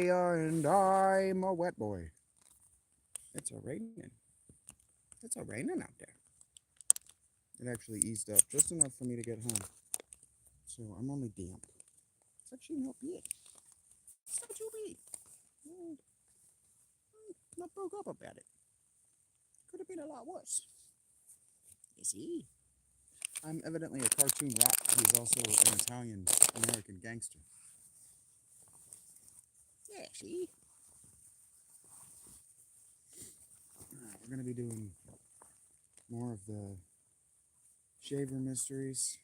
and I'm a wet boy. It's a raining. It's a raining out there. It actually eased up just enough for me to get home. So I'm only damp. It's actually not big. It's not too big. Mm, Not broke up about it. Could have been a lot worse. You see? I'm evidently a cartoon rat who's also an Italian American gangster. Yeah, see? We're going to be doing more of the shaver mysteries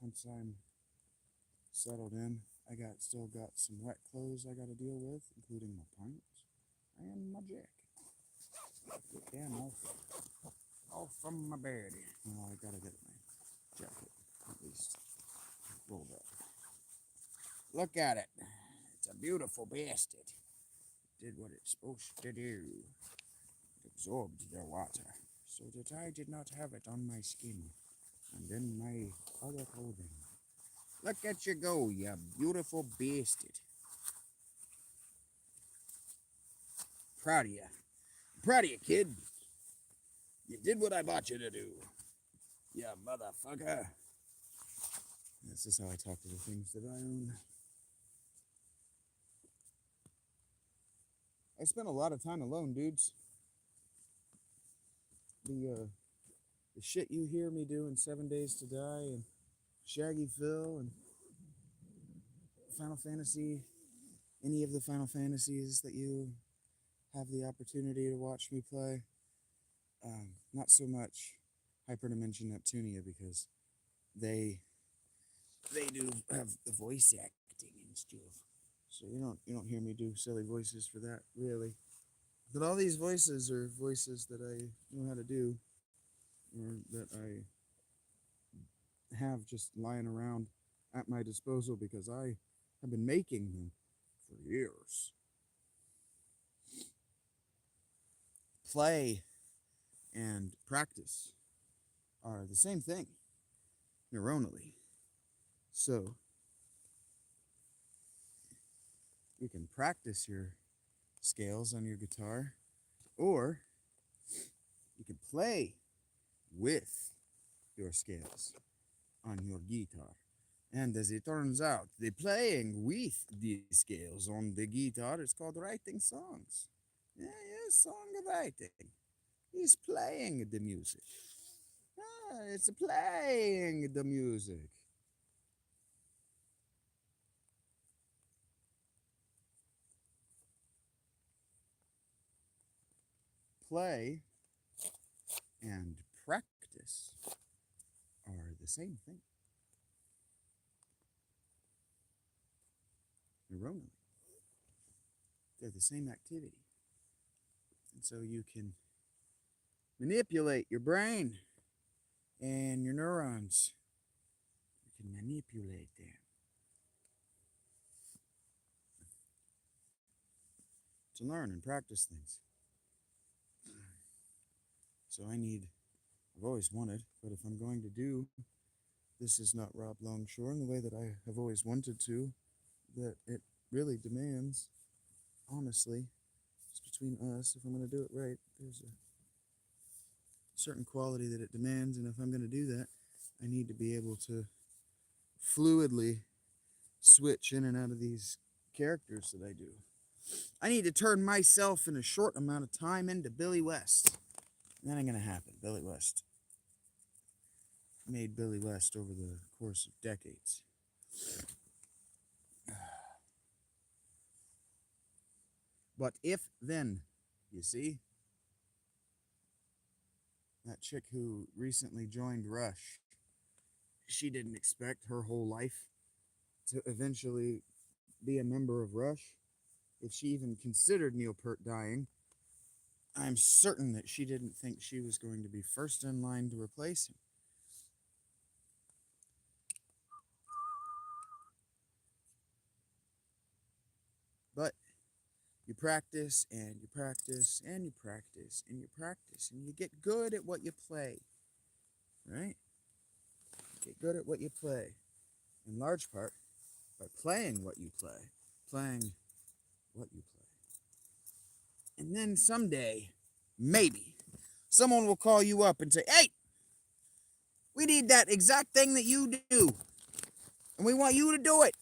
once I'm settled in. Still got some wet clothes I got to deal with, including my pants and my jacket. Get them off from my bed. Well, I got to get my jacket at least rolled up. Look at it. It's a beautiful bastard. It did what it's supposed to do. It absorbed the water so that I did not have it on my skin and in my other clothing. Look at you go, you beautiful bastard. Proud of you. Proud of you, kid. You did what I bought you to do. You motherfucker. This is how I talk to the things that I own. I spent a lot of time alone, dudes. The shit you hear me do in 7 Days to Die and Shaggy Phil and Final Fantasy, any of the Final Fantasies that you have the opportunity to watch me play. Not so much Hyperdimension Neptunia because they do have the voice acting and stuff. So you don't hear me do silly voices for that, really. But all these voices are voices that I know how to do, or that I have just lying around at my disposal because I have been making them for years. Play and practice are the same thing, neuronally. So, you can practice your scales on your guitar, or you can play with your scales on your guitar. And as it turns out, the playing with the scales on the guitar is called writing songs. Yeah, songwriting. He's playing the music. It's playing the music. Play and practice are the same thing. Neuronally, they're the same activity. And so you can manipulate your brain and your neurons. You can manipulate them to learn and practice things. So I've always wanted, but if I'm going to do This Is Not Rob Longshore in the way that I have always wanted to, that it really demands, honestly, just between us, if I'm going to do it right, there's a certain quality that it demands, and if I'm going to do that, I need to be able to fluidly switch in and out of these characters that I do. I need to turn myself in a short amount of time into Billy West. That ain't going to happen. Billy West made Billy West over the course of decades. But if then, you see, that chick who recently joined Rush, she didn't expect her whole life to eventually be a member of Rush. If she even considered Neil Peart dying, I'm certain that she didn't think she was going to be first in line to replace him. But you practice and you practice and you practice and you practice and you get good at what you play, right? Get good at what you play, in large part by playing what you play. playing what you play. And then someday, maybe, someone will call you up and say, hey, we need that exact thing that you do. And we want you to do it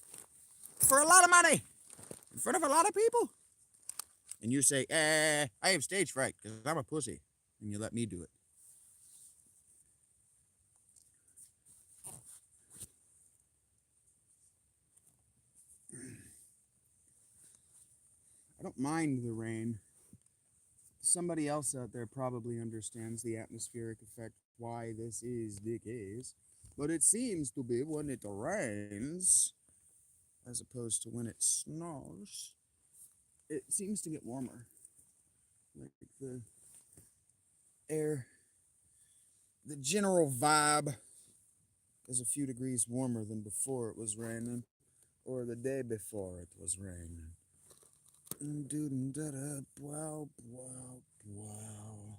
for a lot of money in front of a lot of people. And you say, I have stage fright because I'm a pussy. And you let me do it. I don't mind the rain. Somebody else out there probably understands the atmospheric effect, why this is the case. But it seems to be when it rains, as opposed to when it snows, it seems to get warmer. Like the air, the general vibe is a few degrees warmer than before it was raining, or the day before it was raining. Wow, wow, wow.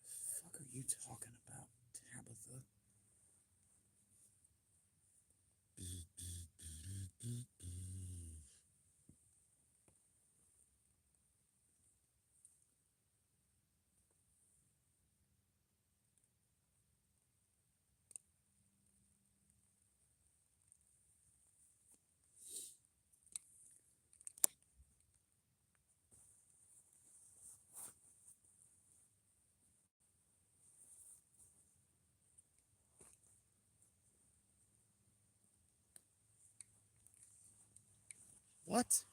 The fuck are you talking about, Tabitha? What?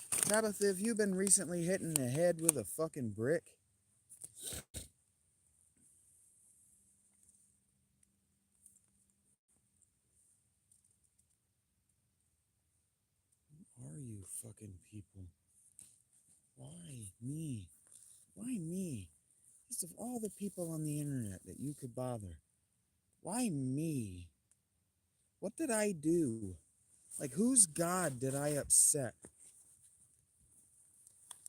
Tabitha, have you been recently hitting the head with a fucking brick? Who are you fucking people? Why me? Why me? Just of all the people on the internet that you could bother, why me? What did I do? Like, whose God did I upset?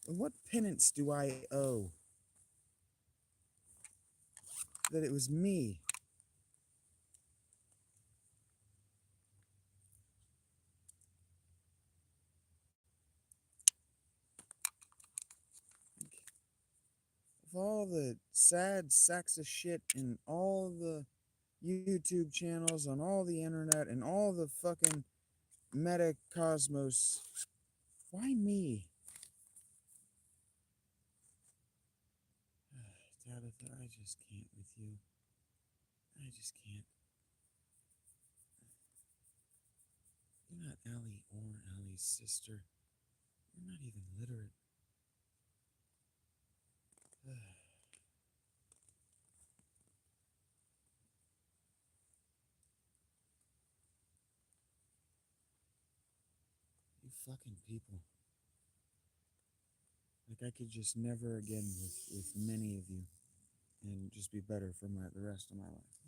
And what penance do I owe? That it was me. Of all the sad sacks of shit in all the YouTube channels, on all the internet, and all the fucking metacosmos, why me? Tabitha, I just can't with you. I just can't. You're not Allie or Allie's sister. You're not even literate. You fucking people. Like, I could just never again with many of you and just be better for the rest of my life.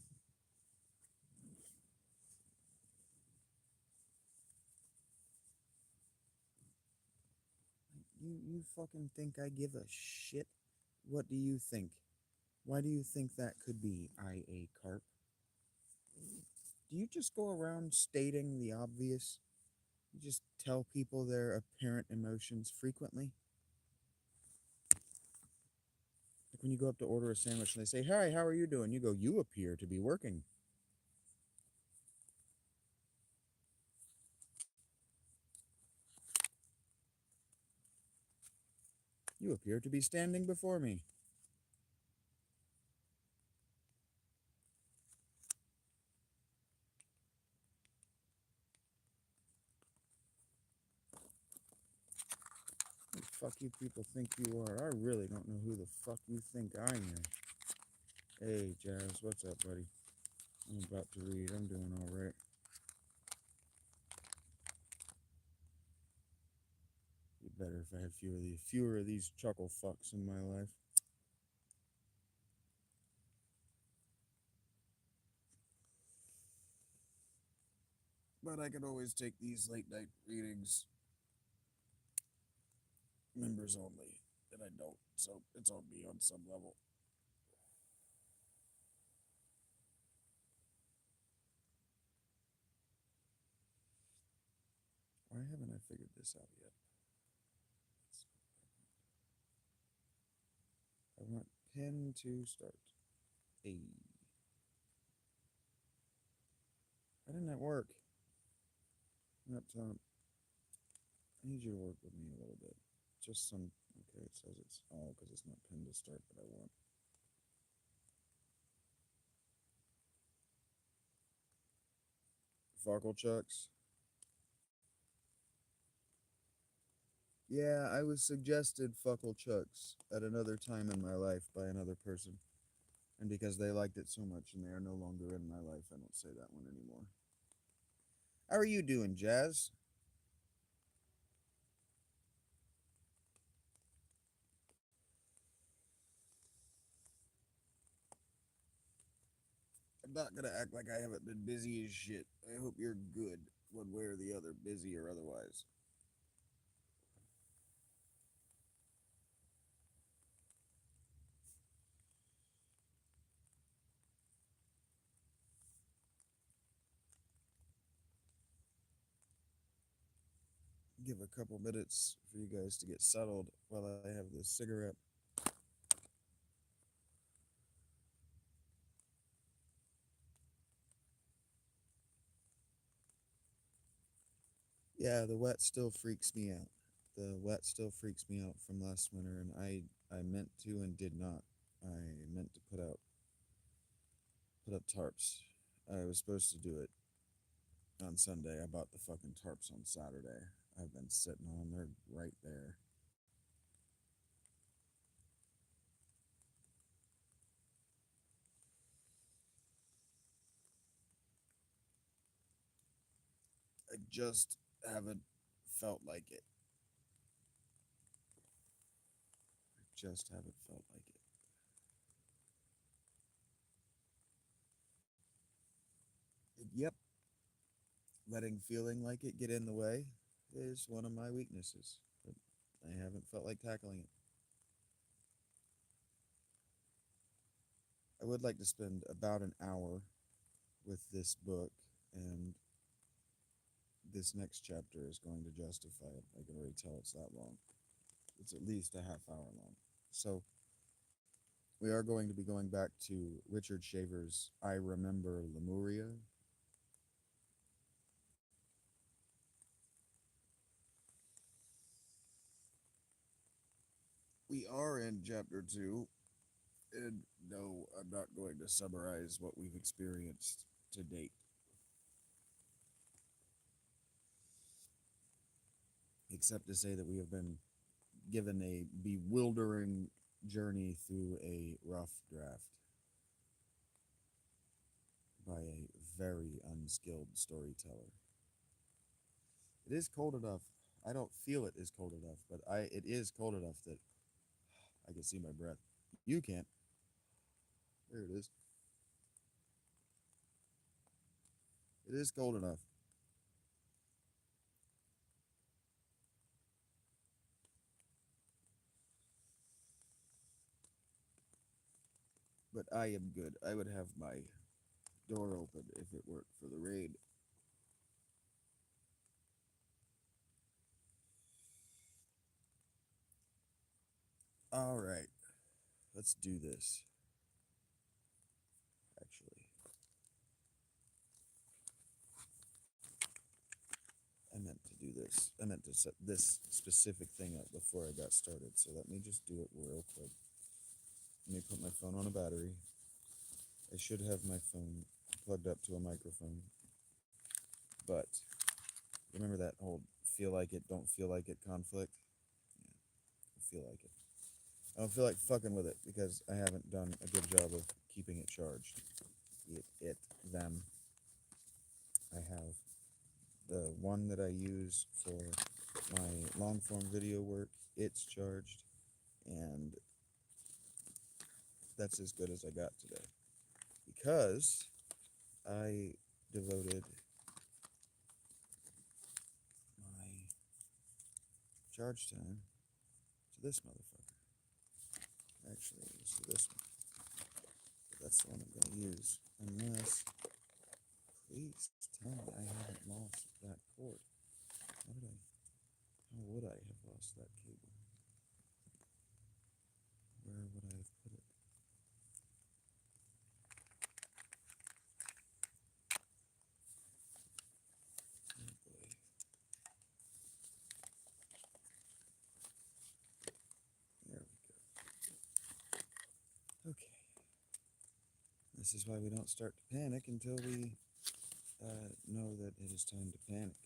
You fucking think I give a shit? What do you think? Why do you think that could be, I.A. Carp? Do you just go around stating the obvious? You just tell people their apparent emotions frequently? Like when you go up to order a sandwich and they say, "Hi, how are you doing?" You go, "You appear to be working." You appear to be standing before me. Who the fuck you people think you are? I really don't know who the fuck you think I am. Hey, Jazz, what's up, buddy? I'm about to read. I'm doing all right. Be better if I had fewer of these chuckle fucks in my life. But I could always take these late night readings. Members only. And I don't, so it's on me on some level. Why haven't I figured this out yet? I want pin to start. A. Why didn't that work? Up top. I need you to work with me a little bit. Just some. Okay, it says it's all because it's not pinned to start, but I want. Fockle chucks. Yeah, I was suggested Fuckle Chucks at another time in my life by another person. And because they liked it so much and they are no longer in my life, I don't say that one anymore. How are you doing, Jazz? I'm not gonna act like I haven't been busy as shit. I hope you're good, one way or the other, busy or otherwise. Give a couple minutes for you guys to get settled while I have this cigarette. Yeah, the wet still freaks me out. The wet still freaks me out from last winter, and I meant to and did not. I meant to put up tarps. I was supposed to do it on Sunday. I bought the fucking tarps on Saturday. I've been sitting on them. They're right there. I just haven't felt like it. I just haven't felt like it. Yep. Letting feeling like it get in the way is one of my weaknesses. But I haven't felt like tackling it. I would like to spend about an hour with this book, and this next chapter is going to justify it. I can already tell it's that long. It's at least a half hour long. So we are going to be going back to Richard Shaver's I Remember Lemuria. We are in chapter 2, and no, I'm not going to summarize what we've experienced to date. Except to say that we have been given a bewildering journey through a rough draft by a very unskilled storyteller. It is cold enough. I don't feel it is cold enough, but it is cold enough that I can see my breath. You can't. There it is. It is cold enough. But I am good. I would have my door open if it weren't for the rain. All right. Let's do this. Actually, I meant to do this. I meant to set this specific thing up before I got started. So let me just do it real quick. Let me put my phone on a battery. I should have my phone plugged up to a microphone. But remember that whole feel like it, don't feel like it conflict? Yeah, I feel like it. I don't feel like fucking with it because I haven't done a good job of keeping it charged. Them. I have the one that I use for my long form video work, it's charged, and that's as good as I got today. Because I devoted my charge time to this motherfucker. Actually, it's to this one. But that's the one I'm going to use. Unless, please tell me I haven't lost that cord. How did I? lost that cable. Where would I have put it? Oh boy. There we go. Okay. This is why we don't start to panic until we know that it is time to panic.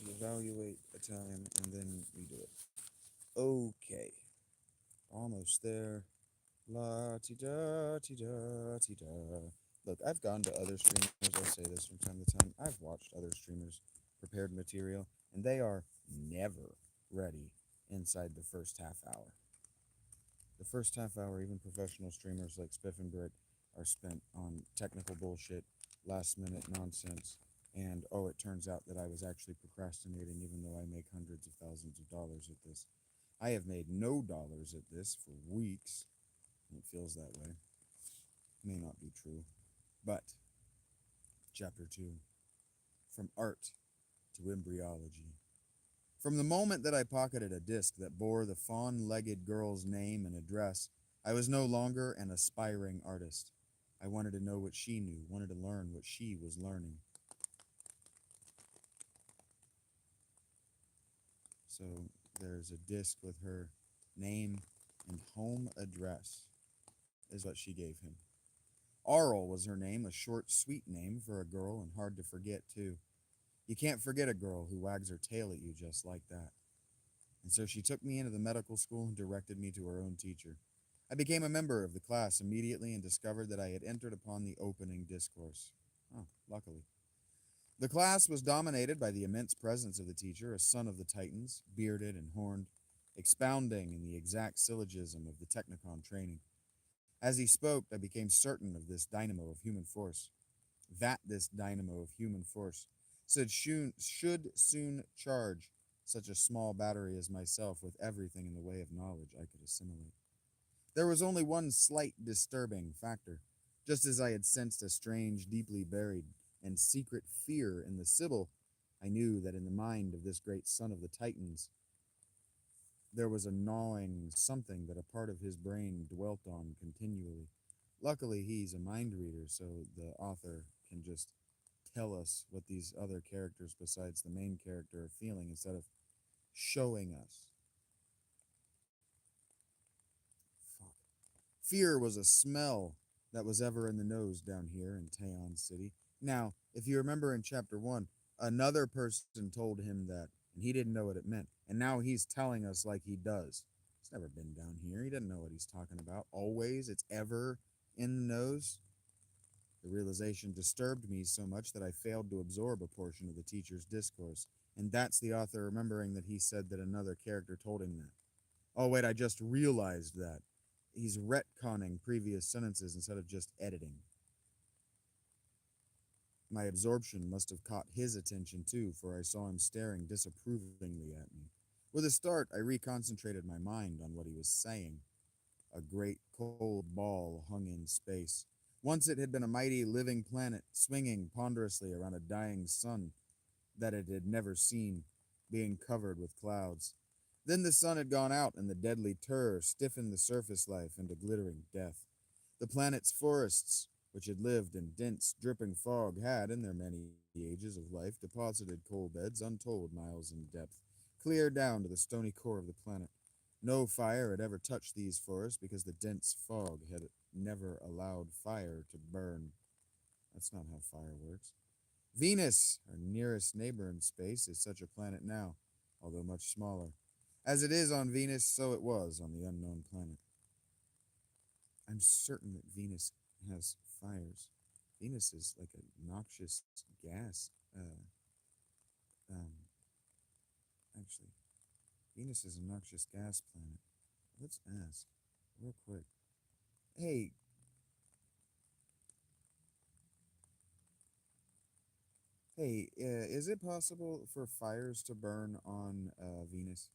We evaluate a time and then we do it. Okay. Almost there. La ti da ti da ti da. Look, I've gone to other streamers. I say this from time to time. I've watched other streamers prepared material, and they are never ready inside the first half hour. The first half hour, even professional streamers like Spiff and Brit, are spent on technical bullshit, last minute nonsense, and oh, it turns out that I was actually procrastinating even though I make hundreds of thousands of dollars at this. I have made no dollars at this for weeks. It feels that way. May not be true. But, Chapter 2. From art to embryology. From the moment that I pocketed a disc that bore the fawn-legged girl's name and address, I was no longer an aspiring artist. I wanted to know what she knew, wanted to learn what she was learning. So there's a disc with her name and home address, is what she gave him. Arl was her name, a short, sweet name for a girl, and hard to forget, too. You can't forget a girl who wags her tail at you just like that. And so she took me into the medical school and directed me to her own teacher. I became a member of the class immediately and discovered that I had entered upon the opening discourse. Oh, luckily. The class was dominated by the immense presence of the teacher, a son of the Titans, bearded and horned, expounding in the exact syllogism of the Technicon training. As he spoke, I became certain of this dynamo of human force. That this dynamo of human force should soon charge such a small battery as myself with everything in the way of knowledge I could assimilate. There was only one slight disturbing factor. Just as I had sensed a strange, deeply buried, and secret fear in the Sibyl, I knew that in the mind of this great son of the Titans, there was a gnawing something that a part of his brain dwelt on continually. Luckily, he's a mind reader, so the author can just tell us what these other characters besides the main character are feeling instead of showing us. Fuck. Fear was a smell that was ever in the nose down here in Taon City. Now, if you remember in Chapter 1, another person told him that, and he didn't know what it meant. And now he's telling us like he does. He's never been down here. He doesn't know what he's talking about. Always, it's ever in the nose. The realization disturbed me so much that I failed to absorb a portion of the teacher's discourse. And that's the author remembering that he said that another character told him that. Oh, wait, I just realized that. He's retconning previous sentences instead of just editing. My absorption must have caught his attention too, for I saw him staring disapprovingly at me. With a start, I reconcentrated my mind on what he was saying. A great cold ball hung in space. Once it had been a mighty living planet, swinging ponderously around a dying sun that it had never seen, being covered with clouds. Then the sun had gone out, and the deadly terror stiffened the surface life into glittering death. The planet's forests, which had lived in dense, dripping fog, had, in their many ages of life, deposited coal beds untold miles in depth, clear down to the stony core of the planet. No fire had ever touched these forests because the dense fog had never allowed fire to burn. That's not how fire works. Venus, our nearest neighbor in space, is such a planet now, although much smaller. As it is on Venus, so it was on the unknown planet. I'm certain that Venus has fires. Venus is like a noxious gas. Actually, Venus is a noxious gas planet. Let's ask real quick. Hey, is it possible for fires to burn on Venus?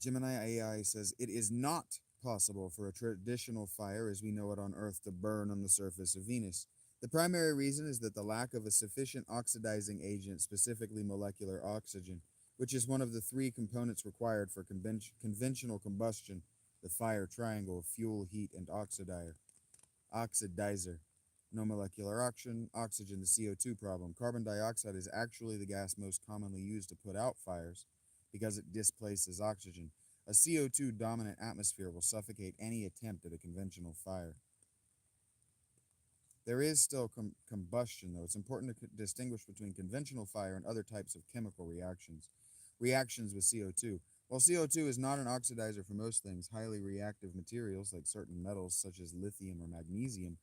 Gemini AI says it is not possible for a traditional fire as we know it on Earth to burn on the surface of Venus. The primary reason is that the lack of a sufficient oxidizing agent, specifically molecular oxygen, which is one of the three components required for conventional combustion, the fire triangle of fuel, heat, and oxidizer. No molecular oxygen, the CO2 problem. Carbon dioxide is actually the gas most commonly used to put out fires because it displaces oxygen. A CO2 dominant atmosphere will suffocate any attempt at a conventional fire. There is still combustion, though. It's important to distinguish between conventional fire and other types of chemical reactions. Reactions with CO2. While CO2 is not an oxidizer for most things, highly reactive materials like certain metals such as lithium or magnesium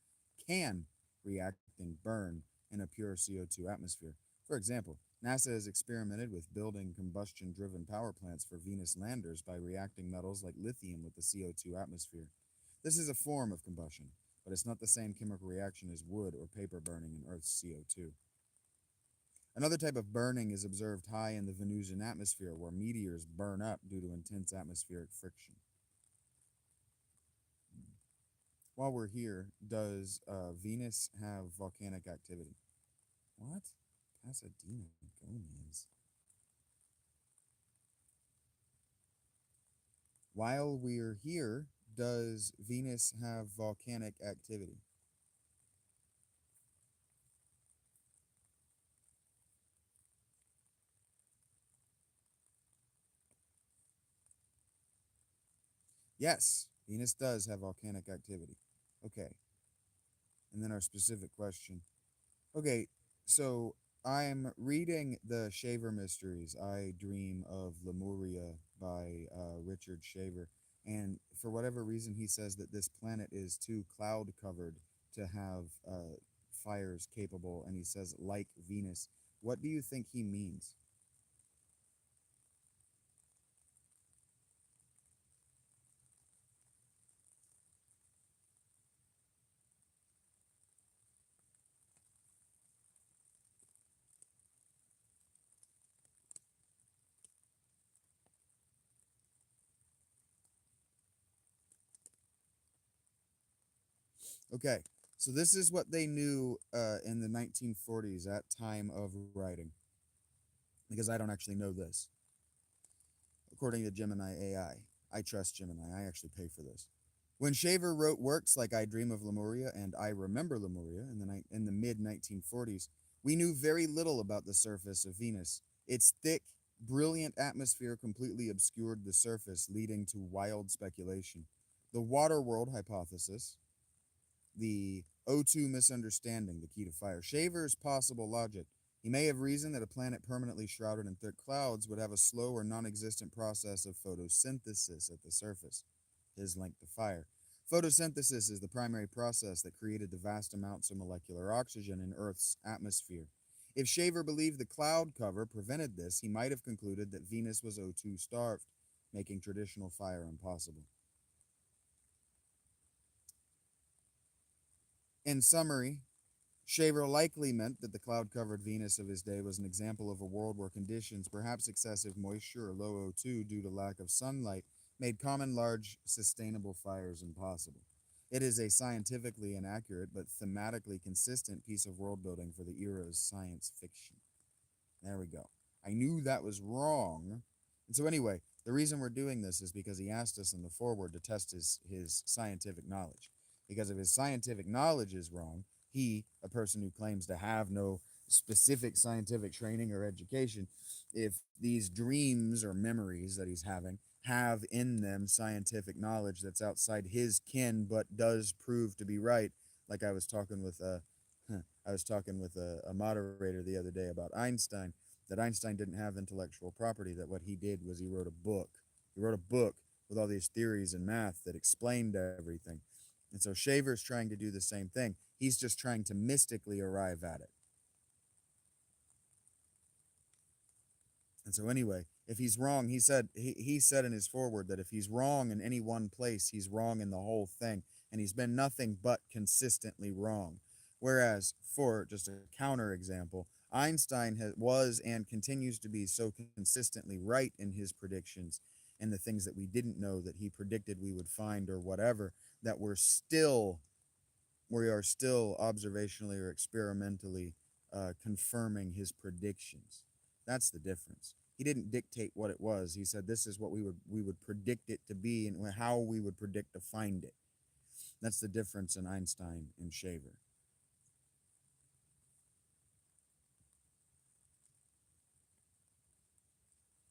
can react and burn in a pure CO2 atmosphere. For example, NASA has experimented with building combustion driven power plants for Venus landers by reacting metals like lithium with the CO2 atmosphere. This is a form of combustion, but it's not the same chemical reaction as wood or paper burning in Earth's CO2. Another type of burning is observed high in the Venusian atmosphere, where meteors burn up due to intense atmospheric friction. While we're here, does Venus have volcanic activity? What? Pasadena Gomez. While we're here, does Venus have volcanic activity? Yes, Venus does have volcanic activity. Okay. And then our specific question. Okay, so I'm reading the Shaver Mysteries. I Dream of Lemuria by Richard Shaver. And for whatever reason, he says that this planet is too cloud covered to have fires capable. And he says, like Venus. What do you think he means? Okay, so this is what they knew in the 1940s at time of writing, because I don't actually know this. According to Gemini AI, I trust Gemini. I actually pay for this. When Shaver wrote works like I Dream of Lemuria and I Remember Lemuria in the mid 1940s, we knew very little about the surface of Venus. Its thick, brilliant atmosphere completely obscured the surface, leading to wild speculation. The water world hypothesis, the O2 misunderstanding, the key to fire. Shaver's possible logic. He may have reasoned that a planet permanently shrouded in thick clouds would have a slow or non existent process of photosynthesis at the surface. His link to fire. Photosynthesis is the primary process that created the vast amounts of molecular oxygen in Earth's atmosphere. If Shaver believed the cloud cover prevented this, he might have concluded that Venus was O2 starved, making traditional fire impossible. In summary, Shaver likely meant that the cloud covered Venus of his day was an example of a world where conditions, perhaps excessive moisture or low O2 due to lack of sunlight, made common large sustainable fires impossible. It is a scientifically inaccurate but thematically consistent piece of world building for the era's science fiction. There we go. I knew that was wrong. And so, anyway, the reason we're doing this is because he asked us in the foreword to test his scientific knowledge. Because if his scientific knowledge is wrong, he, a person who claims to have no specific scientific training or education, if these dreams or memories that he's having have in them scientific knowledge that's outside his kin but does prove to be right, like I was talking with a moderator the other day about Einstein, that Einstein didn't have intellectual property, that what he did was he wrote a book. He wrote a book with all these theories and math that explained everything. And so Shaver's trying to do the same thing. He's just trying to mystically arrive at it. And so anyway, if he's wrong, he said in his foreword that if he's wrong in any one place, he's wrong in the whole thing. And he's been nothing but consistently wrong. Whereas, for just a counter example, Einstein was and continues to be so consistently right in his predictions and the things that we didn't know that he predicted we would find or whatever, that we are still observationally or experimentally confirming his predictions. That's the difference. He didn't dictate what it was. He said this is what we would predict it to be and how we would predict to find it. That's the difference in Einstein and Shaver.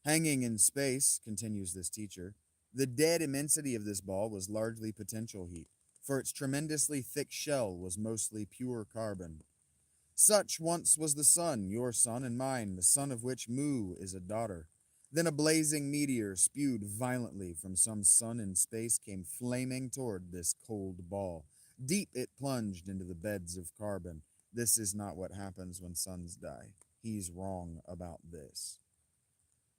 Hanging in space, continues this teacher, the dead immensity of this ball was largely potential heat, for its tremendously thick shell was mostly pure carbon. Such once was the sun, your sun and mine, the sun of which Mu is a daughter. Then a blazing meteor spewed violently from some sun in space came flaming toward this cold ball. Deep it plunged into the beds of carbon. This is not what happens when suns die. He's wrong about this.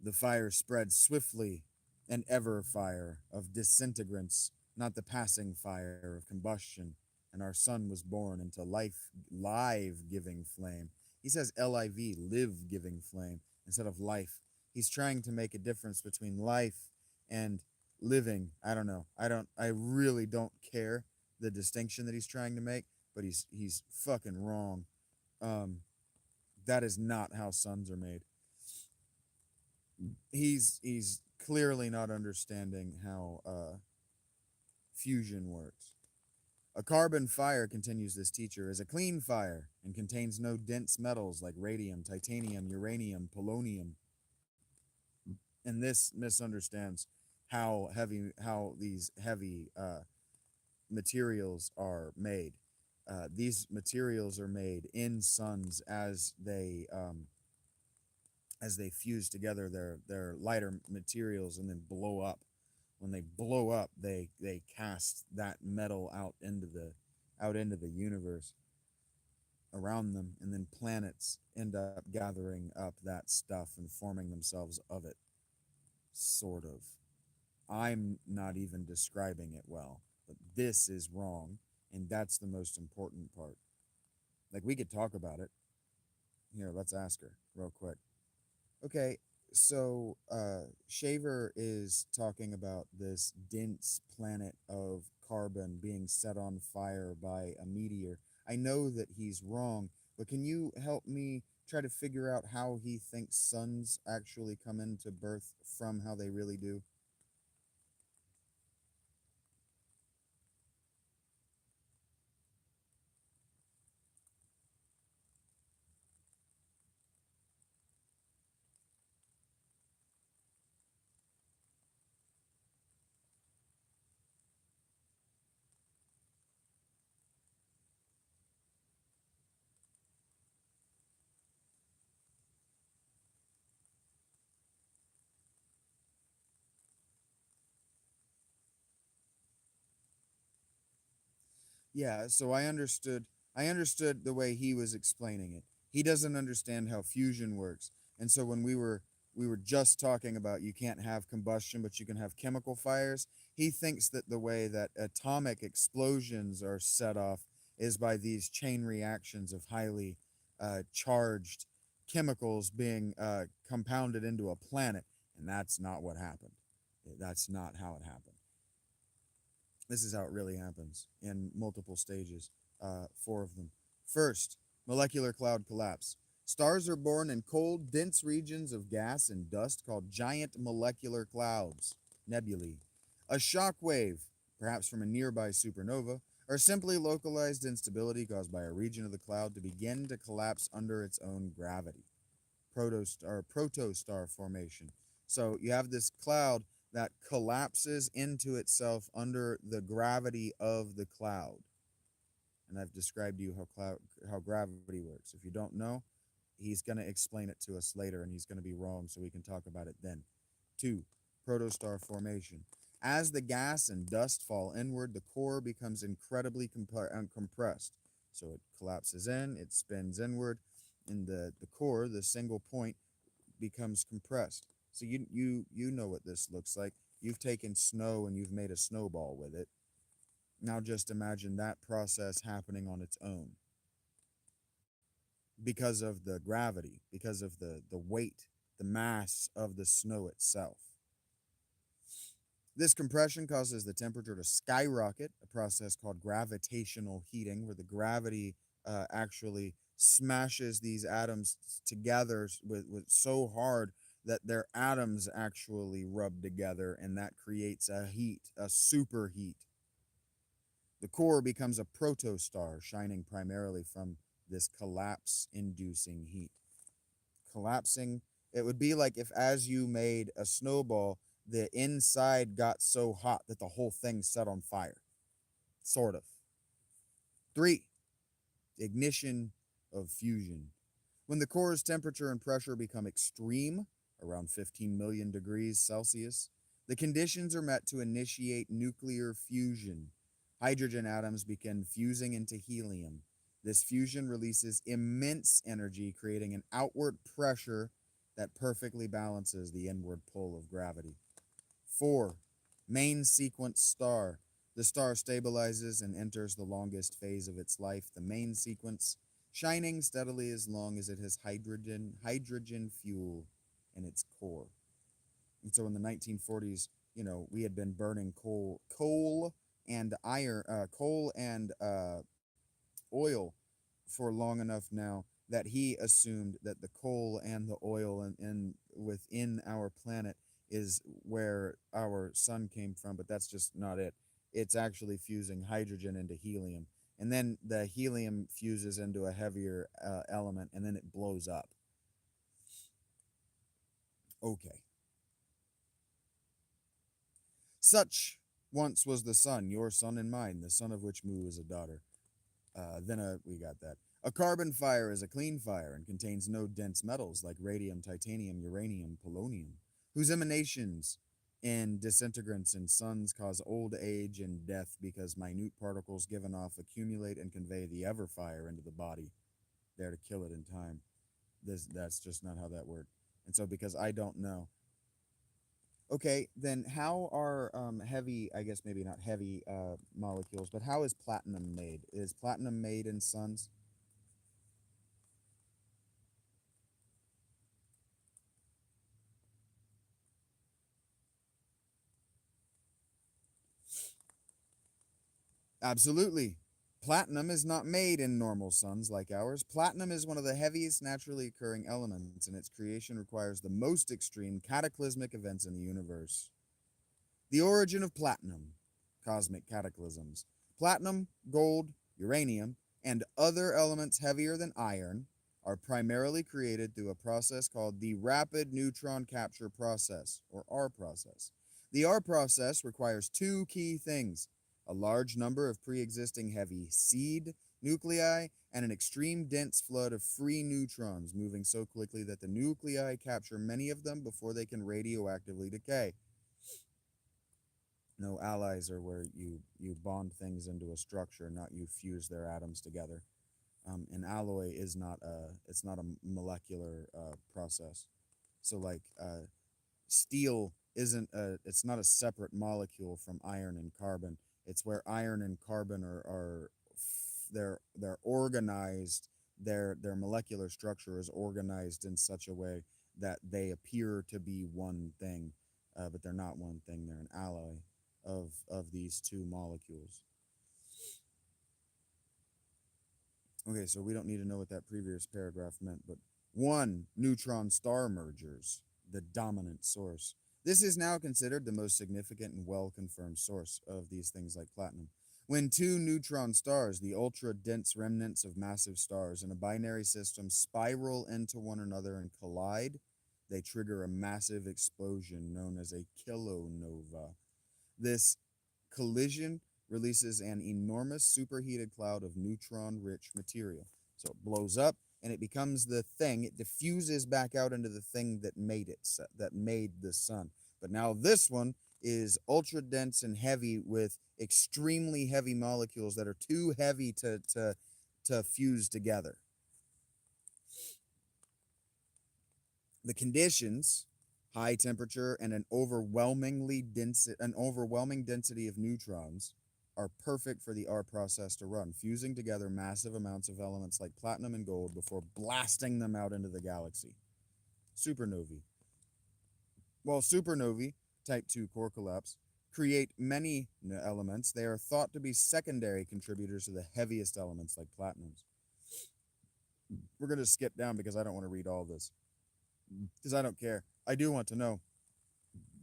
The fire spread swiftly, an ever fire of disintegrants, not the passing fire of combustion, and our sun was born into live giving flame. He says LIV, live giving flame, instead of life. He's trying to make a difference between life and living. I don't know. I really don't care the distinction that he's trying to make, but he's fucking wrong. Um, that is not how suns are made. He's clearly not understanding how fusion works. A carbon fire, continues this teacher, is a clean fire and contains no dense metals like radium, titanium, uranium, polonium. And this misunderstands how these heavy materials are made. These materials are made in suns as they fuse together their lighter materials and then blow up. When they blow up, they cast that metal out into the universe around them, and then planets end up gathering up that stuff and forming themselves of it. Sort of. I'm not even describing it well, but this is wrong, and that's the most important part. Like, we could talk about it. Here, let's ask her real quick. Okay, so Shaver is talking about this dense planet of carbon being set on fire by a meteor. I know that he's wrong, but can you help me try to figure out how he thinks suns actually come into birth from how they really do? Yeah, so I understood the way he was explaining it. He doesn't understand how fusion works. And so when we were just talking about you can't have combustion but you can have chemical fires, he thinks that the way that atomic explosions are set off is by these chain reactions of highly charged chemicals being compounded into a planet, and that's not what happened. That's not how it happened. This is how it really happens in multiple stages, four of them. First, molecular cloud collapse. Stars are born in cold, dense regions of gas and dust called giant molecular clouds, nebulae. A shock wave, perhaps from a nearby supernova, or simply localized instability caused by a region of the cloud to begin to collapse under its own gravity. Protostar formation. So you have this cloud that collapses into itself under the gravity of the cloud. And I've described to you how gravity works. If you don't know, he's going to explain it to us later, and he's going to be wrong, so we can talk about it then. 2. Protostar formation. As the gas and dust fall inward, the core becomes incredibly compressed. So it collapses in, it spins inward, and the core, the single point, becomes compressed. So you know what this looks like. You've taken snow and you've made a snowball with it. Now just imagine that process happening on its own because of the gravity, because of the weight, the mass of the snow itself. This compression causes the temperature to skyrocket, a process called gravitational heating, where the gravity actually smashes these atoms together with so hard that their atoms actually rub together, and that creates a heat, a superheat. The core becomes a protostar, shining primarily from this collapse inducing heat. Collapsing, it would be like if, as you made a snowball, the inside got so hot that the whole thing set on fire. Sort of. Three, ignition of fusion. When the core's temperature and pressure become extreme, around 15 million degrees Celsius, the conditions are met to initiate nuclear fusion. Hydrogen atoms begin fusing into helium. This fusion releases immense energy, creating an outward pressure that perfectly balances the inward pull of gravity. 4. Main sequence star. The star stabilizes and enters the longest phase of its life, the main sequence, shining steadily as long as it has hydrogen fuel in its core. And so in the 1940s, we had been burning coal and oil for long enough now that he assumed that the coal and the oil and within our planet is where our sun came from, but that's just not it. It's actually fusing hydrogen into helium, and then the helium fuses into a heavier element, and then it blows up. Okay. Such once was the sun, your son and mine, the son of which Mu is a daughter. We got that. A carbon fire is a clean fire and contains no dense metals like radium, titanium, uranium, polonium, whose emanations in disintegrants in suns cause old age and death because minute particles given off accumulate and convey the ever fire into the body, there to kill it in time. That's just not how that worked. And so, because I don't know, okay, then how are heavy, I guess maybe not heavy molecules, but how is platinum made? Is platinum made in suns? Absolutely. Platinum is not made in normal suns like ours. Platinum is one of the heaviest naturally occurring elements, and its creation requires the most extreme cataclysmic events in the universe. The origin of platinum, cosmic cataclysms. Platinum, gold, uranium, and other elements heavier than iron are primarily created through a process called the rapid neutron capture process, or R process. The R process requires two key things: a large number of pre-existing heavy seed nuclei and an extreme dense flood of free neutrons moving so quickly that the nuclei capture many of them before they can radioactively decay. No, allies are where you bond things into a structure, not you fuse their atoms together. An alloy is not it's not a molecular process. So like steel isn't it's not a separate molecule from iron and carbon. It's where iron and carbon are they're organized. Their molecular structure is organized in such a way that they appear to be one thing, but they're not one thing. They're an alloy of these two molecules. Okay, so we don't need to know what that previous paragraph meant, but one, neutron star mergers, the dominant source. This is now considered the most significant and well confirmed source of these things like platinum. When two neutron stars, the ultra dense remnants of massive stars in a binary system, spiral into one another and collide, they trigger a massive explosion known as a kilonova. This collision releases an enormous superheated cloud of neutron-rich material. So it blows up and it becomes the thing. It diffuses back out into the thing that made it, that made the sun. But now this one is ultra dense and heavy with extremely heavy molecules that are too heavy to fuse together. The conditions, high temperature and an overwhelming density of neutrons, are perfect for the R process to run, fusing together massive amounts of elements like platinum and gold before blasting them out into the galaxy. Supernovae. Well, supernovae, type 2 core collapse, create many elements, they are thought to be secondary contributors to the heaviest elements like platinums. We're going to skip down because I don't want to read all this, because I don't care. I do want to know,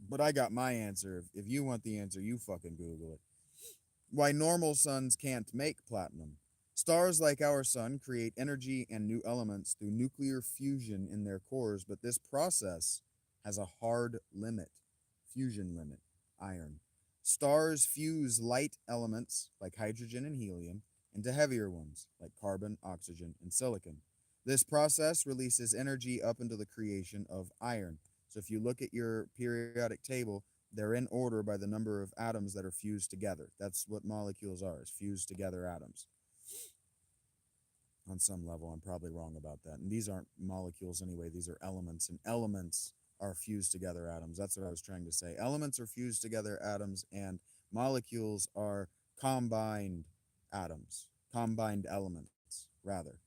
but I got my answer. If you want the answer, you fucking Google it. Why normal suns can't make platinum. Stars like our sun create energy and new elements through nuclear fusion in their cores, but this process has a hard limit, fusion limit, iron. Stars fuse light elements like hydrogen and helium into heavier ones like carbon, oxygen, and silicon. This process releases energy up into the creation of iron. So if you look at your periodic table, they're in order by the number of atoms that are fused together. That's what molecules are, is fused together atoms. On some level, I'm probably wrong about that. And these aren't molecules anyway, these are elements, and elements are fused together atoms. That's what I was trying to say. Elements are fused together atoms, and molecules are combined atoms, combined elements, rather.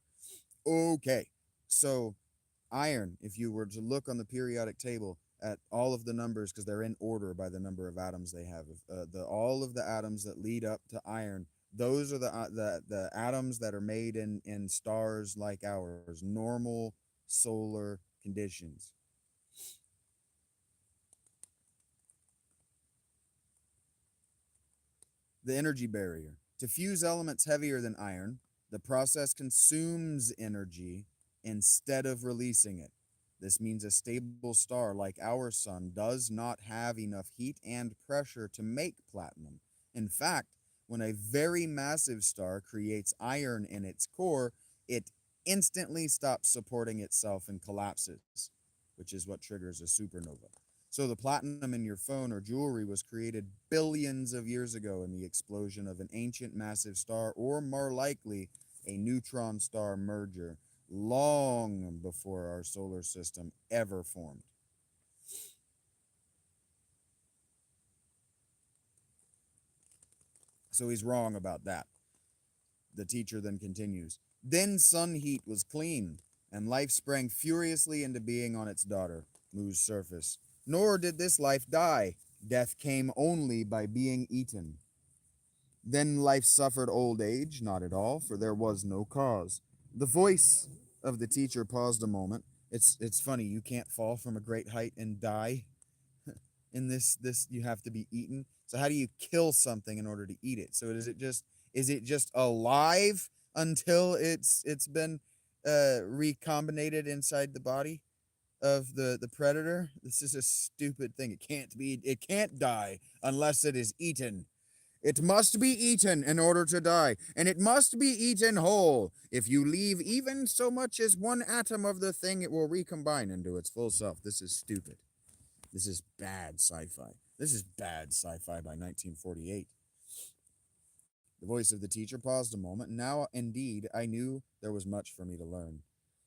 Okay, so iron, if you were to look on the periodic table at all of the numbers, because they're in order by the number of atoms they have, all of the atoms that lead up to iron, those are the atoms that are made in stars like ours, normal solar conditions. The energy barrier. To fuse elements heavier than iron, the process consumes energy instead of releasing it. This means a stable star like our sun does not have enough heat and pressure to make platinum. In fact, when a very massive star creates iron in its core, it instantly stops supporting itself and collapses, which is what triggers a supernova. So the platinum in your phone or jewelry was created billions of years ago in the explosion of an ancient massive star, or more likely, a neutron star merger, long before our solar system ever formed. So he's wrong about that. The teacher then continues. Then sun heat was clean, and life sprang furiously into being on its daughter, Mu's surface. Nor did this life die. Death came only by being eaten. Then life suffered old age, not at all, for there was no cause. The voice of the teacher paused a moment. It's funny, you can't fall from a great height and die. In this you have to be eaten. So how do you kill something in order to eat it? So is it just alive until it's been recombinated inside the body of the predator? This is a stupid thing. It can't die unless it is eaten. It must be eaten in order to die, and it must be eaten whole. If you leave even so much as one atom of the thing, it will recombine into its full self. This is stupid. This is bad sci-fi. This is bad sci-fi by 1948. The voice of the teacher paused a moment, and now indeed I knew there was much for me to learn.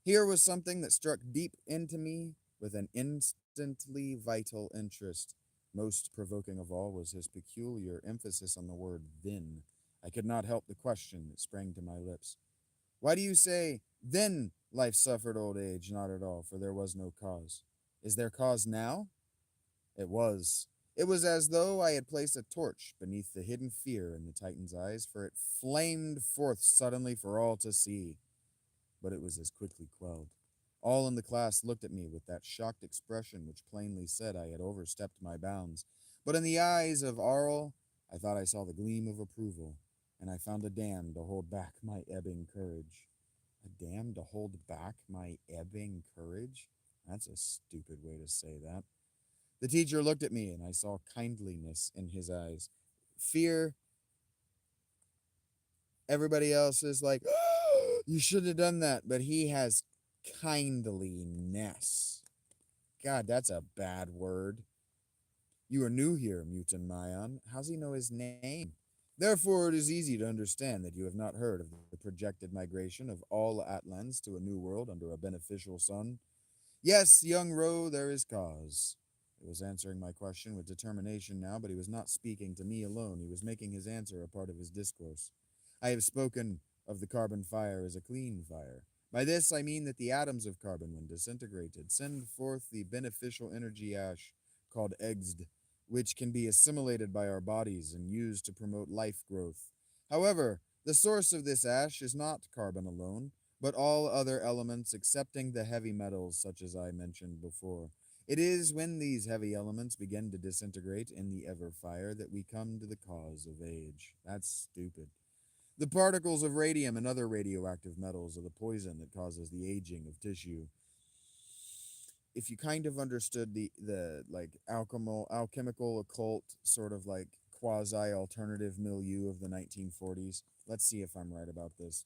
Here was something that struck deep into me with an instantly vital interest. Most provoking of all was his peculiar emphasis on the word then. I could not help the question that sprang to my lips. Why do you say, then life suffered old age? Not at all, for there was no cause. Is there cause now? It was. It was as though I had placed a torch beneath the hidden fear in the Titan's eyes, for it flamed forth suddenly for all to see. But it was as quickly quelled. All in the class looked at me with that shocked expression which plainly said I had overstepped my bounds. But in the eyes of Arl, I thought I saw the gleam of approval, and I found a dam to hold back my ebbing courage. A dam to hold back my ebbing courage? That's a stupid way to say that. The teacher looked at me, and I saw kindliness in his eyes. Fear, everybody else is like, oh, you should have done that, but he has kindliness. God, that's a bad word. You are new here, Mutant Mayan. How's he know his name? Therefore, it is easy to understand that you have not heard of the projected migration of all Atlans to a new world under a beneficial sun. Yes, young Ro, there is cause. He was answering my question with determination now, but he was not speaking to me alone. He was making his answer a part of his discourse. I have spoken of the carbon fire as a clean fire. By this I mean that the atoms of carbon, when disintegrated, send forth the beneficial energy ash called exd. which can be assimilated by our bodies and used to promote life growth. However, the source of this ash is not carbon alone, but all other elements excepting the heavy metals, such as I mentioned before. It is when these heavy elements begin to disintegrate in the ever fire that we come to the cause of age. That's stupid. The particles of radium and other radioactive metals are the poison that causes the aging of tissue. If you kind of understood the like alchemical occult sort of like quasi alternative milieu of the 1940s, let's see if I'm right about this.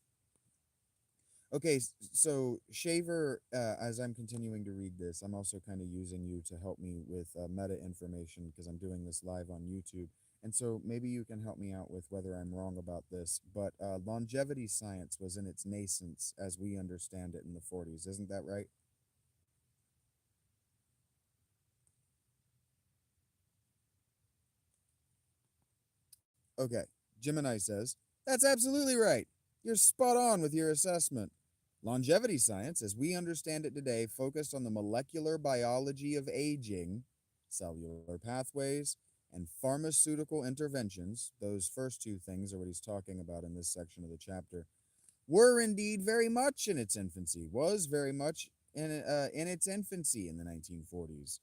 Okay, so Shaver, as I'm continuing to read this, I'm also kind of using you to help me with meta information because I'm doing this live on YouTube. And so maybe you can help me out with whether I'm wrong about this. But longevity science was in its nascence as we understand it in the 40s. Isn't that right? Okay. Gemini says, that's absolutely right. You're spot on with your assessment. Longevity science, as we understand it today, focused on the molecular biology of aging, cellular pathways, and pharmaceutical interventions. Those first two things are what he's talking about in this section of the chapter. Were indeed very much in its infancy, was very much in its infancy in the 1940s.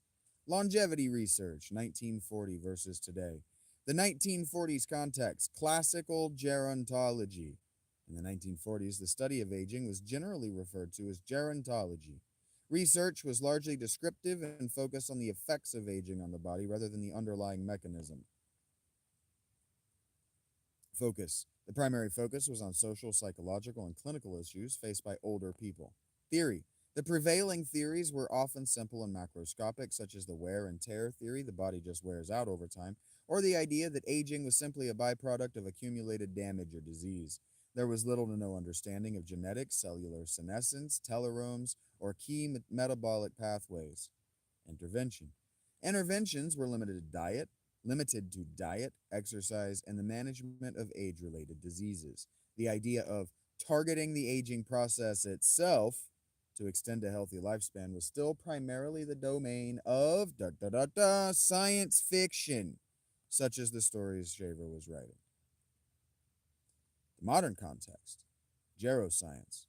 Longevity research, 1940 versus today. The 1940s context, classical gerontology. In the 1940s, the study of aging was generally referred to as gerontology. Research was largely descriptive and focused on the effects of aging on the body rather than the underlying mechanism. Focus. The primary focus was on social, psychological, and clinical issues faced by older people. Theory. The prevailing theories were often simple and macroscopic, such as the wear and tear theory, the body just wears out over time, or the idea that aging was simply a byproduct of accumulated damage or disease. There was little to no understanding of genetics, cellular senescence, telomeres, or key metabolic pathways. Intervention. Interventions were limited to diet, exercise, and the management of age-related diseases. The idea of targeting the aging process itself to extend a healthy lifespan was still primarily the domain of science fiction, such as the stories Shaver was writing. The modern context, geroscience.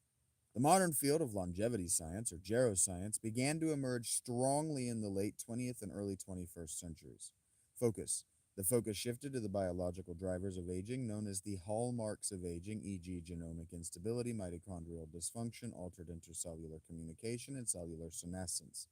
The modern field of longevity science, or geroscience, began to emerge strongly in the late 20th and early 21st centuries. Focus. The focus shifted to the biological drivers of aging, known as the hallmarks of aging, e.g., genomic instability, mitochondrial dysfunction, altered intercellular communication, and cellular senescence.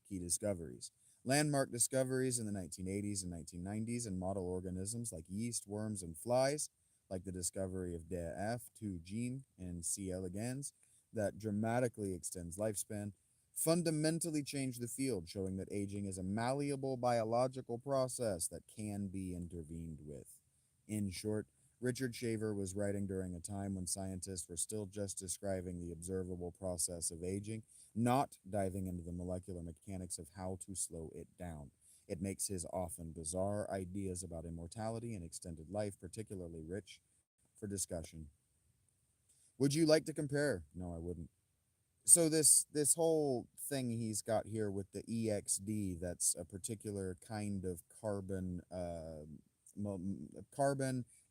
Key discoveries. Landmark discoveries in the 1980s and 1990s in model organisms like yeast, worms, and flies, like the discovery of DAF2 gene in C. elegans, that dramatically extends lifespan, fundamentally changed the field, showing that aging is a malleable biological process that can be intervened with. In short, Richard Shaver was writing during a time when scientists were still just describing the observable process of aging, not diving into the molecular mechanics of how to slow it down. It makes his often bizarre ideas about immortality and extended life particularly rich for discussion. Would you like to compare? No, I wouldn't. So this whole thing he's got here with the EXD, that's a particular kind of carbon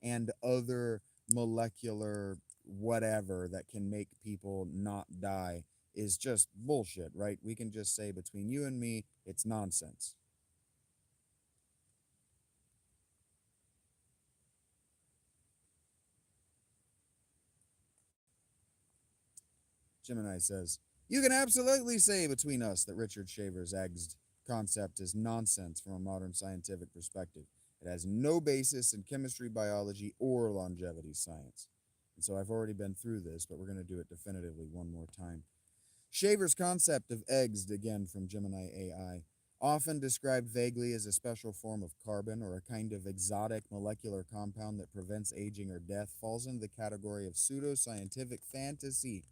and other molecular whatever that can make people not die, is just bullshit, right? We can just say between you and me, it's nonsense. Gemini says, you can absolutely say between us that Richard Shaver's eggs concept is nonsense from a modern scientific perspective. It has no basis in chemistry, biology, or longevity science. And so I've already been through this, but we're going to do it definitively one more time. Shaver's concept of eggs, again from Gemini AI, often described vaguely as a special form of carbon or a kind of exotic molecular compound that prevents aging or death, falls into the category of pseudoscientific fantasy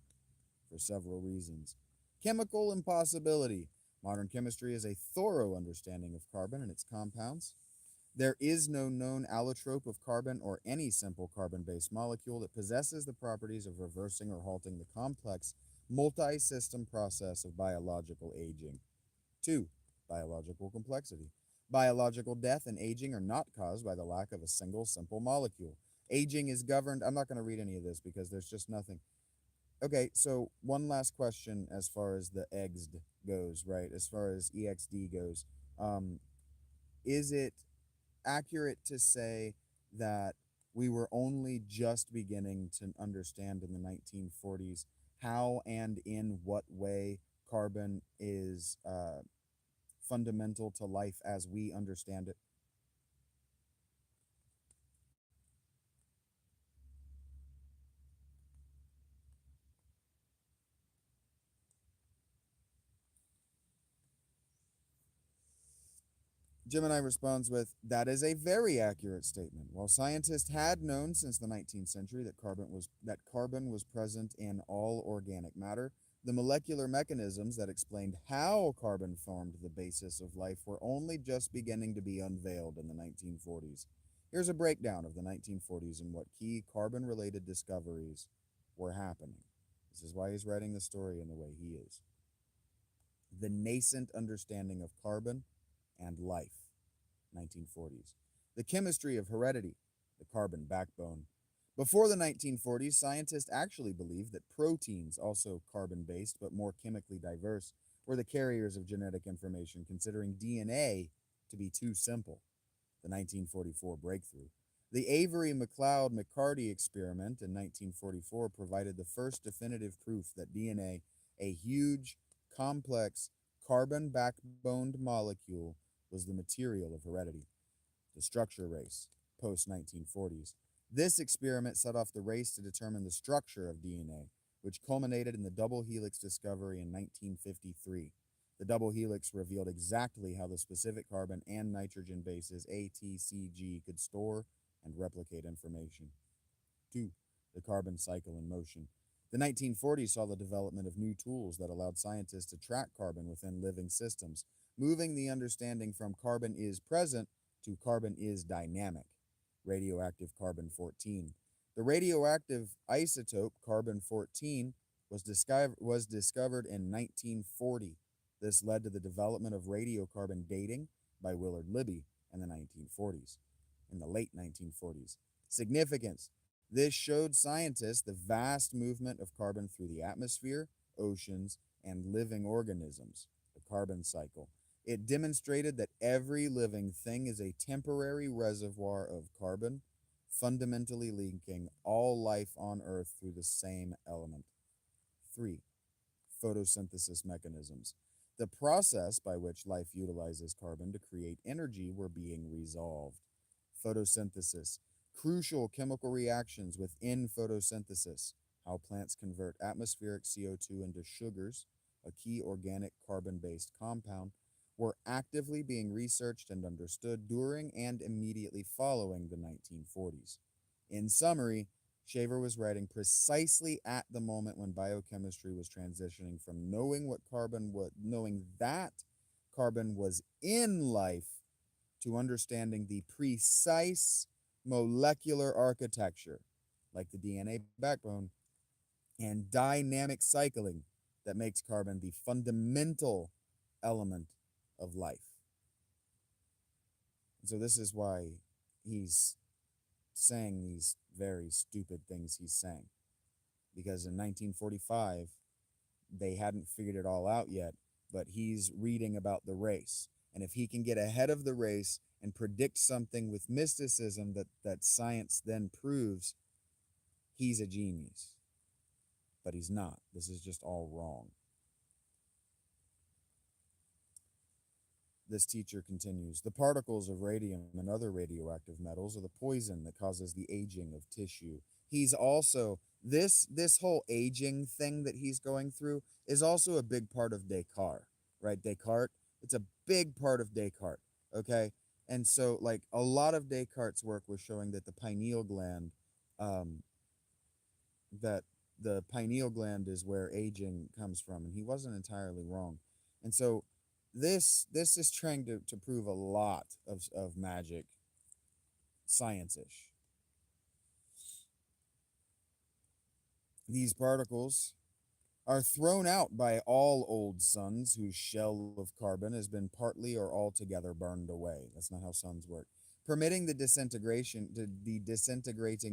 for several reasons. Chemical impossibility. Modern chemistry has a thorough understanding of carbon and its compounds. There is no known allotrope of carbon or any simple carbon-based molecule that possesses the properties of reversing or halting the complex multi-system process of biological aging. 2. Biological complexity. Biological death and aging are not caused by the lack of a single simple molecule. Aging is governed. I'm not going to read any of this because there's just nothing. Okay, so one last question as far as the EXD goes, right? As far as EXD goes, um, is it accurate to say that we were only just beginning to understand in the 1940s how and in what way carbon is fundamental to life as we understand it? Gemini responds with, "That is a very accurate statement. While scientists had known since the 19th century that carbon was present in all organic matter, the molecular mechanisms that explained how carbon formed the basis of life were only just beginning to be unveiled in the 1940s. Here's a breakdown of the 1940s and what key carbon-related discoveries were happening." This is why he's writing the story in the way he is. The nascent understanding of carbon and life, 1940s. The chemistry of heredity, the carbon backbone. Before the 1940s, scientists actually believed that proteins, also carbon based but more chemically diverse, were the carriers of genetic information, considering DNA to be too simple. The 1944 breakthrough. The Avery McLeod McCarty experiment in 1944 provided the first definitive proof that DNA, a huge, complex, carbon backboned molecule, was the material of heredity. The structure race, post 1940s. This experiment set off the race to determine the structure of DNA, which culminated in the double helix discovery in 1953. The double helix revealed exactly how the specific carbon and nitrogen bases ATCG could store and replicate information. 2. The carbon cycle in motion. The 1940s saw the development of new tools that allowed scientists to track carbon within living systems, moving the understanding from carbon is present to carbon is dynamic. Radioactive carbon 14. The radioactive isotope carbon 14 was discovered in 1940. This led to the development of radiocarbon dating by Willard Libby in the 1940s, in the late 1940s. Significance. This showed scientists the vast movement of carbon through the atmosphere, oceans, and living organisms, the carbon cycle. It demonstrated that every living thing is a temporary reservoir of carbon, fundamentally linking all life on Earth through the same element. 3. Photosynthesis mechanisms. The process by which life utilizes carbon to create energy were being resolved. Photosynthesis. Crucial chemical reactions within photosynthesis, how plants convert atmospheric CO2 into sugars, a key organic carbon-based compound, were actively being researched and understood during and immediately following the 1940s. In summary, Shaver was writing precisely at the moment when biochemistry was transitioning from knowing that carbon was in life to understanding the precise molecular architecture, like the DNA backbone, and dynamic cycling that makes carbon the fundamental element of life. And so this is why he's saying these very stupid things he's saying. Because in 1945, they hadn't figured it all out yet, but he's reading about the race. And if he can get ahead of the race and predict something with mysticism that science then proves, he's a genius. But he's not. This is just all wrong. This teacher continues, the particles of radium and other radioactive metals are the poison that causes the aging of tissue. He's also, this whole aging thing that he's going through is also a big part of Descartes, right? Descartes, it's a big part of Descartes, okay? And so, like, a lot of Descartes' work was showing that the pineal gland, that the pineal gland is where aging comes from, and he wasn't entirely wrong. And so this is trying to prove a lot of magic science-ish. These particles are thrown out by all old suns whose shell of carbon has been partly or altogether burned away. That's not how suns work. Permitting the disintegrating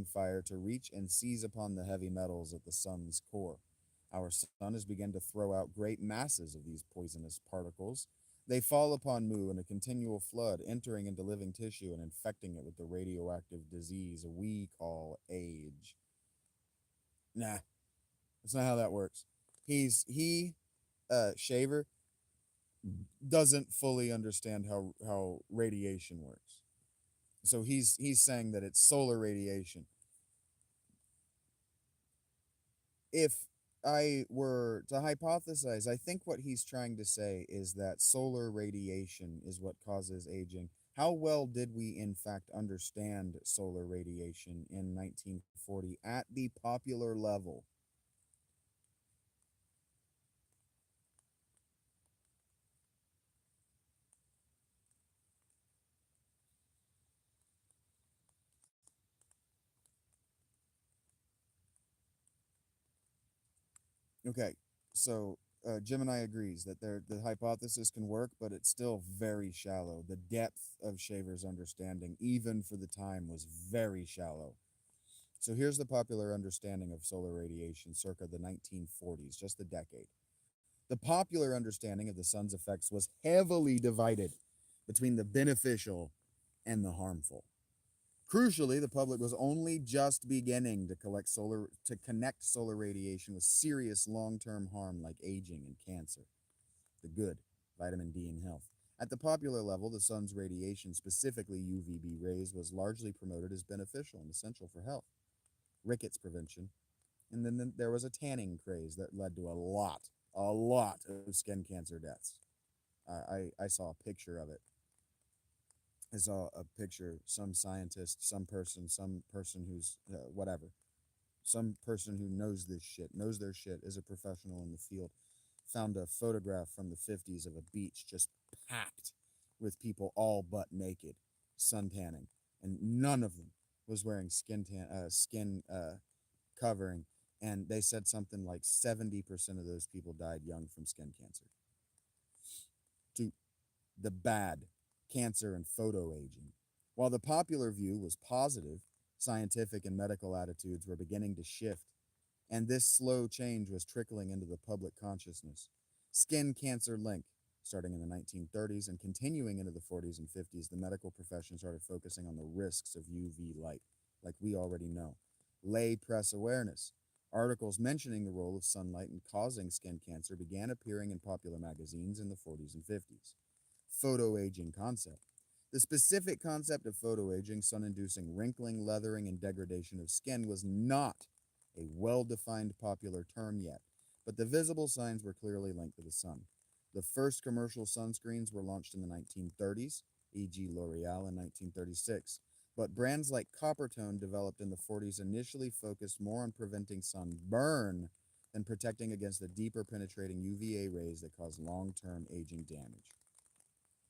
fire to reach and seize upon the heavy metals at the sun's core. Our sun has begun to throw out great masses of these poisonous particles. They fall upon Mu in a continual flood, entering into living tissue and infecting it with the radioactive disease we call age. Nah, that's not how that works. Shaver doesn't fully understand how radiation works. So he's saying that it's solar radiation. If I were to hypothesize, I think what he's trying to say is that solar radiation is what causes aging. How well did we, in fact, understand solar radiation in 1940 at the popular level? Okay, so Gemini agrees that the hypothesis can work, but it's still very shallow. The depth of Shaver's understanding, even for the time, was very shallow. So here's the popular understanding of solar radiation circa the 1940s, just a decade. The popular understanding of the sun's effects was heavily divided between the beneficial and the harmful. Crucially, the public was only just beginning to connect solar radiation with serious long-term harm like aging and cancer. The good, vitamin D and health. At the popular level, the sun's radiation, specifically UVB rays, was largely promoted as beneficial and essential for health, rickets prevention, and then there was a tanning craze that led to a lot of skin cancer deaths. I saw a picture of it. I saw a picture, some scientist, some person who's whatever, some person who knows this shit, knows their shit, is a professional in the field, found a photograph from the 50s of a beach just packed with people all but naked, sun tanning, and none of them was wearing skin covering. And they said something like 70% of those people died young from skin cancer. To the bad, cancer and photo aging. While the popular view was positive, scientific and medical attitudes were beginning to shift, and this slow change was trickling into the public consciousness. Skin cancer link. Starting in the 1930s and continuing into the 40s and 50s, the medical profession started focusing on the risks of UV light, like we already know. Lay press awareness. Articles mentioning the role of sunlight in causing skin cancer began appearing in popular magazines in the 40s and 50s. Photoaging concept. The specific concept of photoaging, sun-inducing wrinkling, leathering, and degradation of skin was not a well-defined popular term yet, but the visible signs were clearly linked to the sun. The first commercial sunscreens were launched in the 1930s, e.g. L'Oreal in 1936, but brands like Coppertone developed in the 40s initially focused more on preventing sunburn than protecting against the deeper penetrating UVA rays that cause long-term aging damage.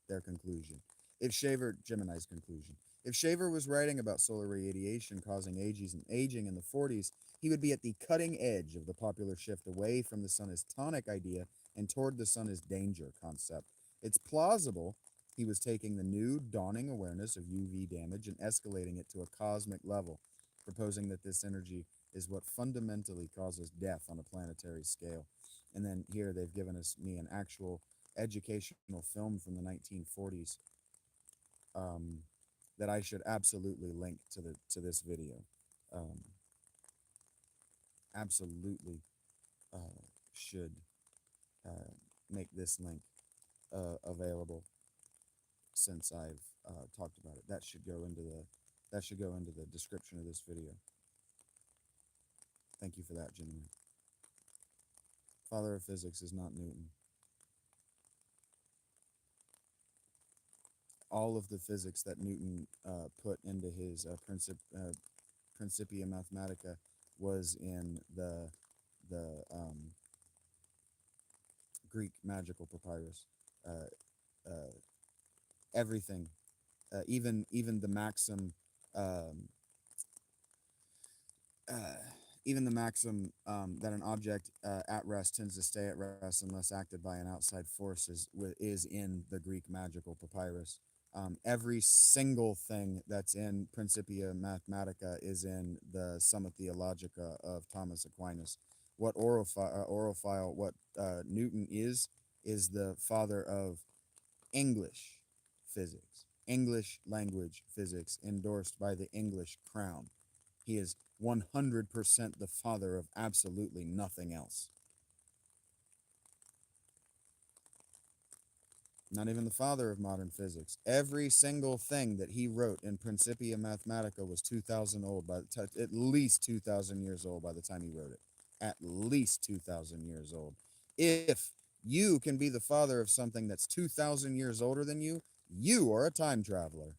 Their conclusion. If Shaver, Gemini's conclusion. If Shaver was writing about solar radiation causing aging in the 40s, he would be at the cutting edge of the popular shift away from the sun as tonic idea and toward the sun as danger concept. It's plausible he was taking the new dawning awareness of UV damage and escalating it to a cosmic level, proposing that this energy is what fundamentally causes death on a planetary scale. And then here they've given me an actual educational film from the 1940s um, that I should absolutely link to this video. Um, absolutely should uh, make this link available since I've talked about it. That should go into the description of this video. Thank you for that, Gemini. Father of physics is not Newton. All of the physics that Newton put into his Principia Mathematica was in the Greek magical papyrus. Uh, uh, Everything, even the maxim, um, uh, even the maxim that an object at rest tends to stay at rest unless acted by an outside force is in the Greek magical papyrus. Every single thing that's in Principia Mathematica is in the Summa Theologica of Thomas Aquinas. What Orophile, what Newton is the father of English physics, English language physics, endorsed by the English crown. He is 100% the father of absolutely nothing else. Not even the father of modern physics. Every single thing that he wrote in Principia Mathematica was 2,000 old by the time, at least 2,000 years old by the time he wrote it. At least 2,000 years old. If you can be the father of something that's 2,000 years older than you are a time traveler.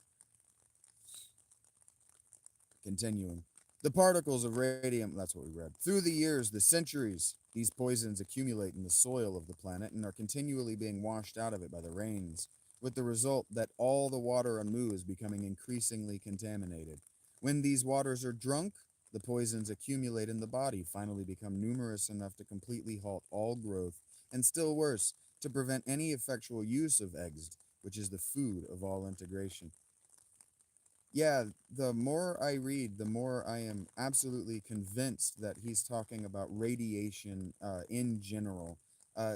Continuing. The particles of radium, that's what we read. Through the years, the centuries, these poisons accumulate in the soil of the planet and are continually being washed out of it by the rains, with the result that all the water on Mu is becoming increasingly contaminated. When these waters are drunk, the poisons accumulate in the body, finally become numerous enough to completely halt all growth, and still worse, to prevent any effectual use of eggs, which is the food of all integration. Yeah, the more I read, the more I am absolutely convinced that he's talking about radiation in general.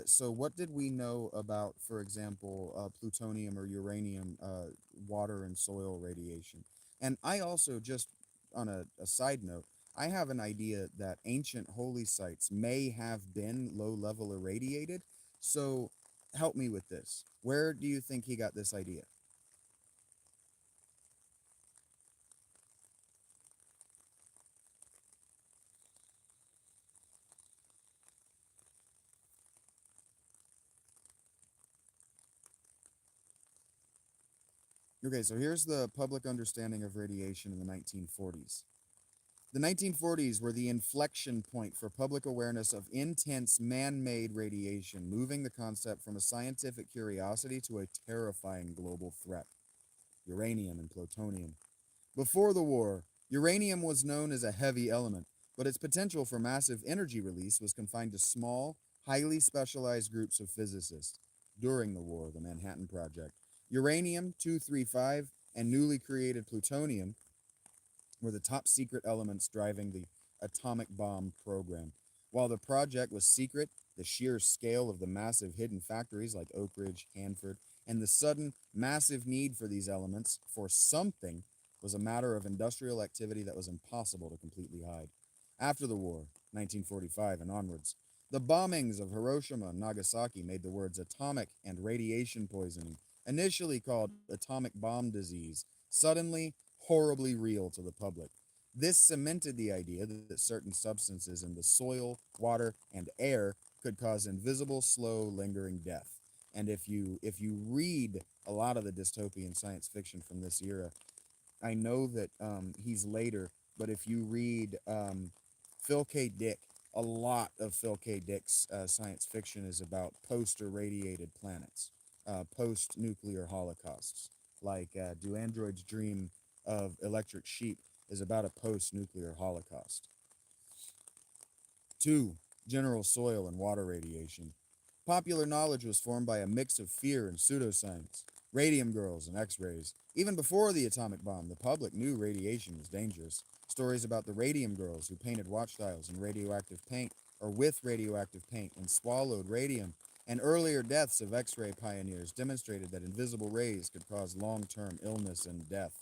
So, what did we know about, for example, plutonium or uranium, water and soil radiation? And I also, just on a side note, I have an idea that ancient holy sites may have been low level irradiated. So, help me with this. Where do you think he got this idea? Okay, so here's the public understanding of radiation in the 1940s. The 1940s were the inflection point for public awareness of intense man made radiation, moving the concept from a scientific curiosity to a terrifying global threat: uranium and plutonium. Before the war, uranium was known as a heavy element, but its potential for massive energy release was confined to small, highly specialized groups of physicists. During the war, the Manhattan Project, uranium 235 and newly created plutonium were the top secret elements driving the atomic bomb program. While the project was secret, the sheer scale of the massive hidden factories like Oak Ridge, Hanford, and the sudden massive need for these elements for something was a matter of industrial activity that was impossible to completely hide. After the war, 1945 and onwards, the bombings of Hiroshima and Nagasaki made the words atomic and radiation poisoning, initially called atomic bomb disease, suddenly horribly real to the public. This cemented the idea that certain substances in the soil, water, and air could cause invisible, slow, lingering death. And if you read a lot of the dystopian science fiction from this era, I know that he's later, but if you read Phil K. Dick, a lot of Phil K. Dick's science fiction is about post irradiated planets, post nuclear holocausts. Like Do Androids Dream of Electric Sheep is about a post nuclear holocaust. Two, general soil and water radiation. Popular knowledge was formed by a mix of fear and pseudoscience, radium girls and x-rays. Even before the atomic bomb, the public knew radiation was dangerous. Stories about the radium girls who painted watch dials in radioactive paint or with radioactive paint and swallowed radium, and earlier deaths of x-ray pioneers demonstrated that invisible rays could cause long-term illness and death.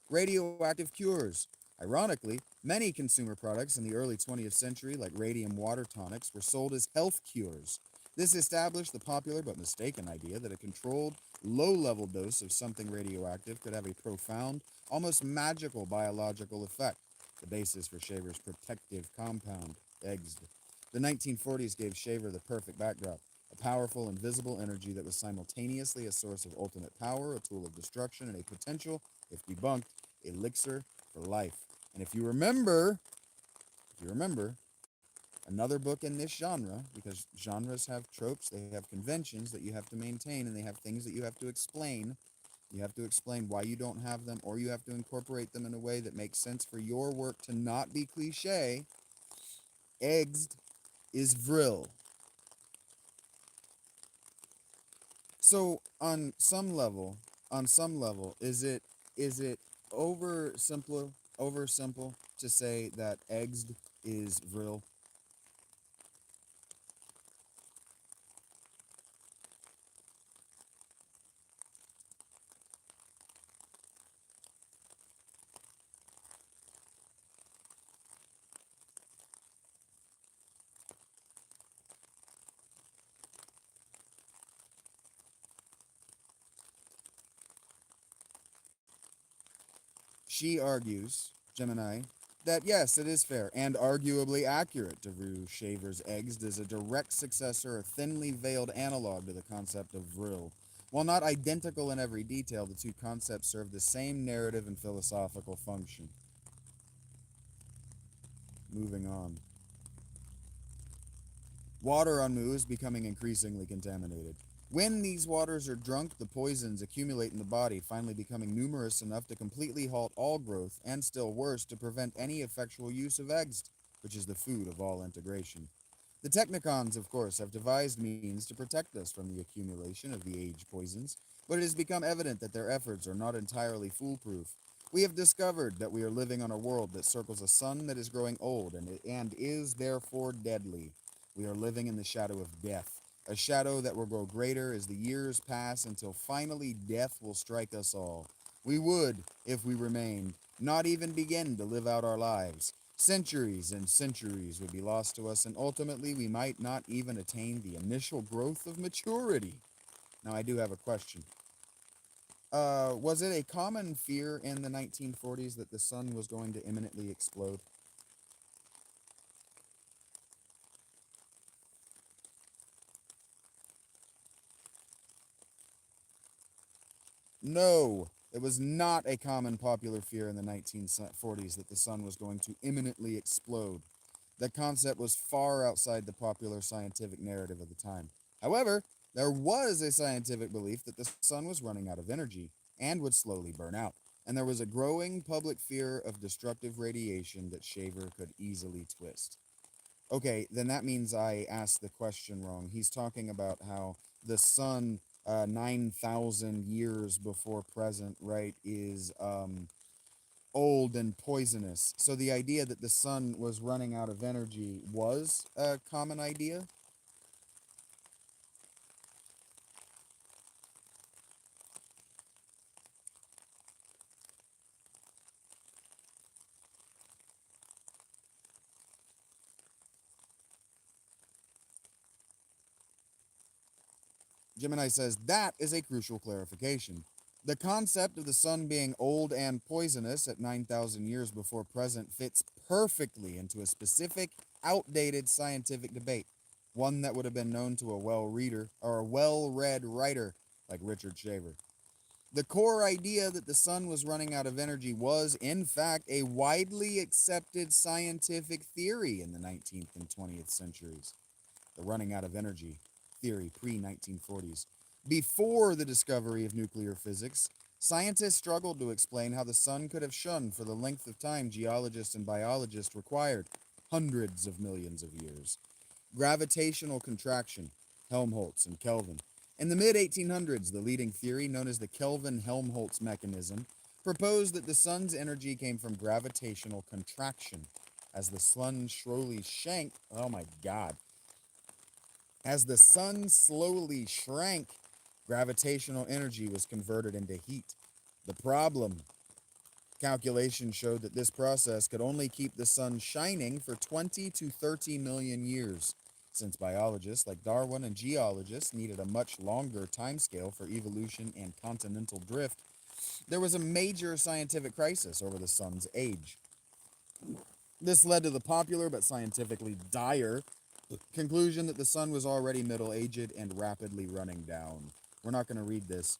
Radioactive cures. Ironically, many consumer products in the early 20th century, like radium water tonics, were sold as health cures. This established the popular but mistaken idea that a controlled, low level dose of something radioactive could have a profound, almost magical biological effect, the basis for Shaver's protective compound, EGSD. The 1940s gave Shaver the perfect backdrop: a powerful, invisible energy that was simultaneously a source of ultimate power, a tool of destruction, and a potential, if debunked, elixir for life. And if you remember, another book in this genre, because genres have tropes, they have conventions that you have to maintain, and they have things that you have to explain. You have to explain why you don't have them, or you have to incorporate them in a way that makes sense for your work to not be cliche. Eggs is vril. So on some level, is it over simple to say that eggs is vril? She argues, Gemini, that yes, it is fair and arguably accurate to view Shaver's eggs as a direct successor or thinly veiled analog to the concept of vril. While not identical in every detail, the two concepts serve the same narrative and philosophical function. Moving on. Water on Mu is becoming increasingly contaminated. When these waters are drunk, the poisons accumulate in the body, finally becoming numerous enough to completely halt all growth, and still worse, to prevent any effectual use of eggs, which is the food of all integration. The Technicons, of course, have devised means to protect us from the accumulation of the age poisons, but it has become evident that their efforts are not entirely foolproof. We have discovered that we are living on a world that circles a sun that is growing old and is therefore deadly. We are living in the shadow of death, a shadow that will grow greater as the years pass until finally death will strike us all. We would, if we remained, not even begin to live out our lives. Centuries and centuries would be lost to us, and ultimately we might not even attain the initial growth of maturity. Now, I do have a question. Was it a common fear in the 1940s that the sun was going to imminently explode? No, it was not a common popular fear in the 1940s that the sun was going to imminently explode. The concept was far outside the popular scientific narrative of the time. However, there was a scientific belief that the sun was running out of energy and would slowly burn out, and there was a growing public fear of destructive radiation that Shaver could easily twist. Okay, then that means I asked the question wrong. He's talking about how the sun, 9,000 years before present, right, is old and poisonous. So the idea that the sun was running out of energy was a common idea. Gemini says that is a crucial clarification. The concept of the sun being old and poisonous at 9,000 years before present fits perfectly into a specific, outdated scientific debate, one that would have been known to a well-reader or a well-read writer like Richard Shaver. The core idea that the sun was running out of energy was, in fact, a widely accepted scientific theory in the 19th and 20th centuries. The running out of energy theory pre 1940s. Before the discovery of nuclear physics, scientists struggled to explain how the sun could have shone for the length of time geologists and biologists required, hundreds of millions of years. Gravitational contraction, Helmholtz and Kelvin. In the mid 1800s, the leading theory, known as the Kelvin Helmholtz mechanism, proposed that the sun's energy came from gravitational contraction. As the sun slowly shrank, oh my god, as the sun slowly shrank, gravitational energy was converted into heat. The problem: calculations showed that this process could only keep the sun shining for 20 to 30 million years. Since biologists like Darwin and geologists needed a much longer timescale for evolution and continental drift, there was a major scientific crisis over the sun's age. This led to the popular but scientifically dire conclusion that the sun was already middle aged and rapidly running down. We're not going to read this,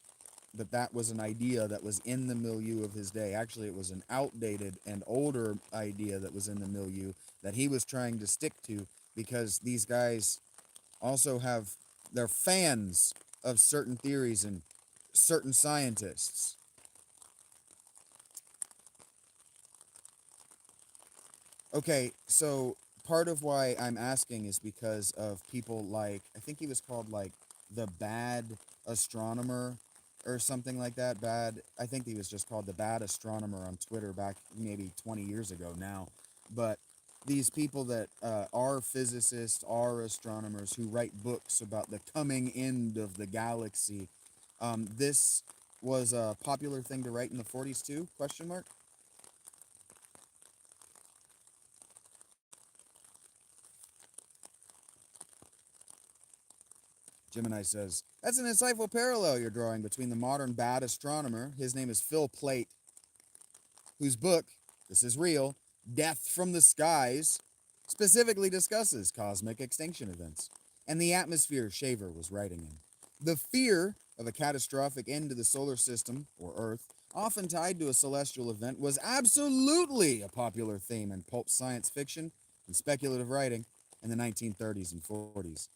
but that was an idea that was in the milieu of his day. Actually, it was an outdated and older idea that was in the milieu that he was trying to stick to, because these guys also have, they're fans of certain theories and certain scientists. Okay, so part of why I'm asking is because of people like, I think he was called like the Bad Astronomer or something like that. I think he was just called the Bad Astronomer on Twitter back maybe 20 years ago now. But these people that are physicists, are astronomers who write books about the coming end of the galaxy. This was a popular thing to write in the 40s too? Question mark. Gemini says, that's an insightful parallel you're drawing between the modern bad astronomer, his name is Phil Plait, whose book, this is real, Death from the Skies, specifically discusses cosmic extinction events, and the atmosphere Shaver was writing in. The fear of a catastrophic end to the solar system, or Earth, often tied to a celestial event, was absolutely a popular theme in pulp science fiction and speculative writing in the 1930s and 40s.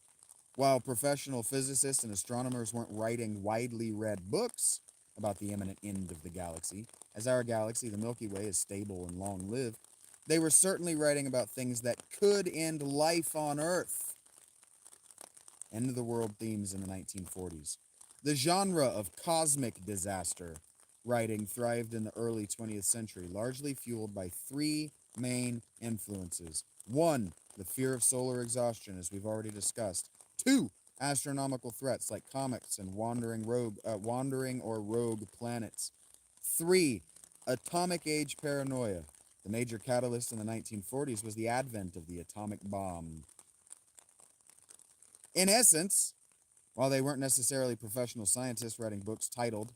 While professional physicists and astronomers weren't writing widely read books about the imminent end of the galaxy, as our galaxy, the Milky Way, is stable and long lived, they were certainly writing about things that could end life on Earth. End of the world themes in the 1940s. The genre of cosmic disaster writing thrived in the early 20th century, largely fueled by three main influences. One, the fear of solar exhaustion, as we've already discussed. Two, astronomical threats like comets and wandering or rogue planets. Three, atomic age paranoia. The major catalyst in the 1940s was the advent of the atomic bomb. In essence, while they weren't necessarily professional scientists writing books titled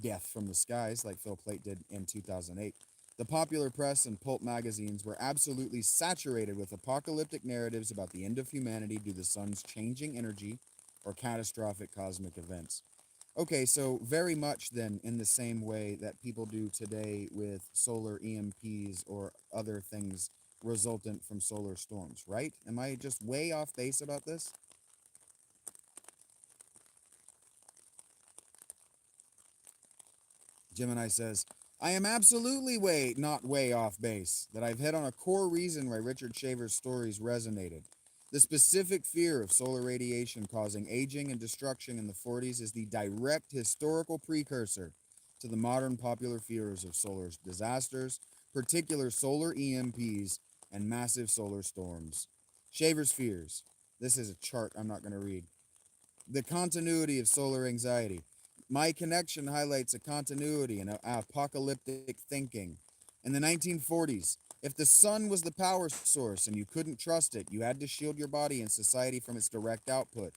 Death from the Skies, like Phil Plait did in 2008, the popular press and pulp magazines were absolutely saturated with apocalyptic narratives about the end of humanity due to the sun's changing energy or catastrophic cosmic events. Okay, so very much then in the same way that people do today with solar EMPs or other things resultant from solar storms, right? Am I just way off base about this? Gemini says, I am absolutely not way off base, that I've hit on a core reason why Richard Shaver's stories resonated. The specific fear of solar radiation causing aging and destruction in the 40s is the direct historical precursor to the modern popular fears of solar disasters, particular solar EMPs, and massive solar storms. Shaver's fears. This is a chart I'm not going to read. The continuity of solar anxiety. My connection highlights a continuity in apocalyptic thinking. In the 1940s, if the sun was the power source and you couldn't trust it, you had to shield your body and society from its direct output.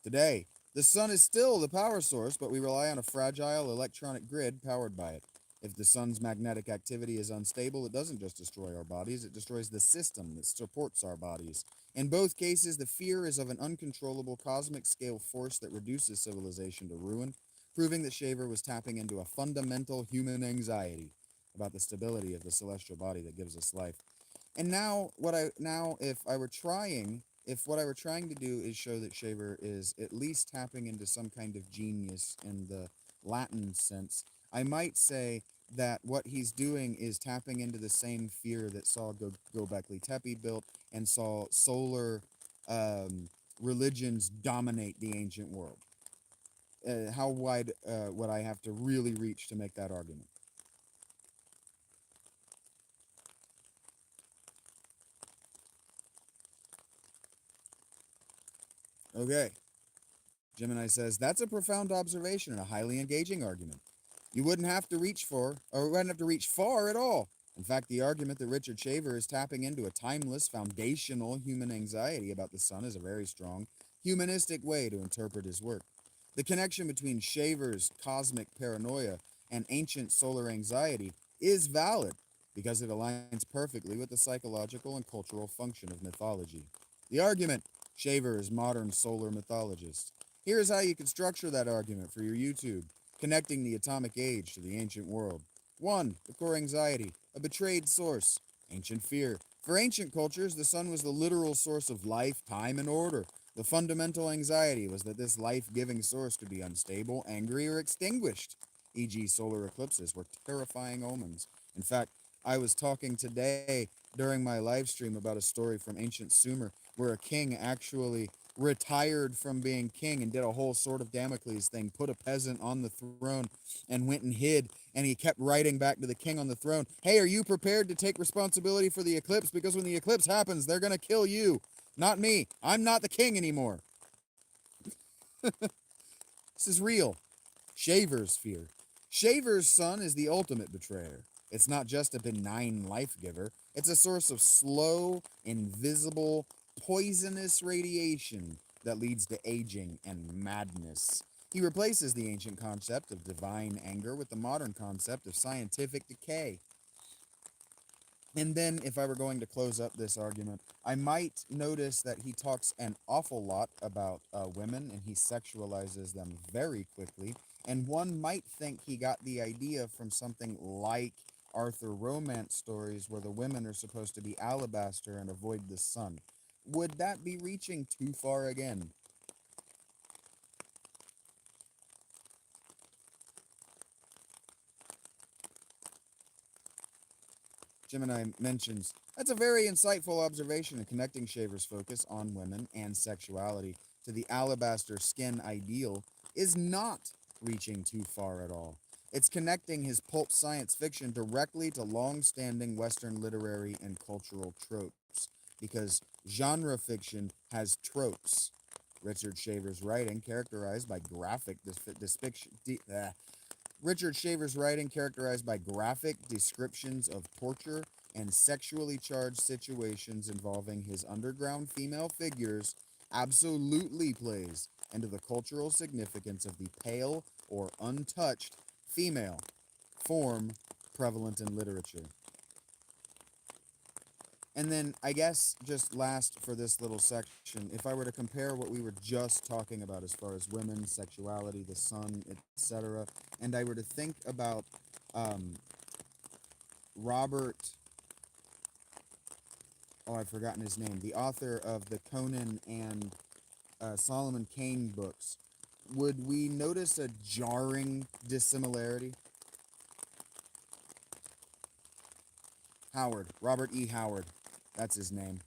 Today, the sun is still the power source, but we rely on a fragile electronic grid powered by it. If the sun's magnetic activity is unstable, it doesn't just destroy our bodies, it destroys the system that supports our bodies. In both cases, the fear is of an uncontrollable cosmic scale force that reduces civilization to ruin, proving that Shaver was tapping into a fundamental human anxiety about the stability of the celestial body that gives us life. And if what I were trying to do is show that Shaver is at least tapping into some kind of genius in the Latin sense, I might say that what he's doing is tapping into the same fear that saw Gobekli Tepe built and saw solar religions dominate the ancient world. How wide would I have to really reach to make that argument? Okay. Gemini says, that's a profound observation and a highly engaging argument. You wouldn't have to reach for, or wouldn't have to reach far at all. In fact, the argument that Richard Shaver is tapping into a timeless, foundational human anxiety about the sun is a very strong, humanistic way to interpret his work. The connection between Shaver's cosmic paranoia and ancient solar anxiety is valid because it aligns perfectly with the psychological and cultural function of mythology. The argument, Shaver is modern solar mythologist. Here's how you can structure that argument for your YouTube, connecting the atomic age to the ancient world. 1. The core anxiety, a betrayed source. Ancient fear. For ancient cultures, the sun was the literal source of life, time, and order. The fundamental anxiety was that this life-giving source could be unstable, angry, or extinguished, e.g. solar eclipses were terrifying omens. In fact, I was talking today during my live stream about a story from ancient Sumer where a king actually retired from being king and did a whole sword of Damocles thing, put a peasant on the throne and went and hid, and he kept writing back to the king on the throne, "Hey, are you prepared to take responsibility for the eclipse? Because when the eclipse happens, they're going to kill you, not me. I'm not the king anymore." This is real. Shaver's fear. Shaver's son is the ultimate betrayer. It's not just a benign life giver, it's a source of slow, invisible, poisonous radiation that leads to aging and madness. He replaces the ancient concept of divine anger with the modern concept of scientific decay. And then, if I were going to close up this argument, I might notice that he talks an awful lot about women and he sexualizes them very quickly. And one might think he got the idea from something like Arthur romance stories where the women are supposed to be alabaster and avoid the sun. Would that be reaching too far again? Gemini mentions, "That's a very insightful observation in connecting Shaver's focus on women and sexuality to the alabaster skin ideal is not reaching too far at all. It's connecting his pulp science fiction directly to long-standing Western literary and cultural tropes, because genre fiction has tropes. Richard Shaver's writing, characterized by graphic Richard Shaver's writing, characterized by graphic descriptions of torture and sexually charged situations involving his underground female figures, absolutely plays into the cultural significance of the pale or untouched female form prevalent in literature." And then, I guess, just last for this little section, if I were to compare what we were just talking about as far as women, sexuality, the sun, etc., and I were to think about um, Robert, oh, I've forgotten his name, the author of the Conan and Solomon Kane books, would we notice a jarring dissimilarity? Howard, Robert E. Howard, that's his name.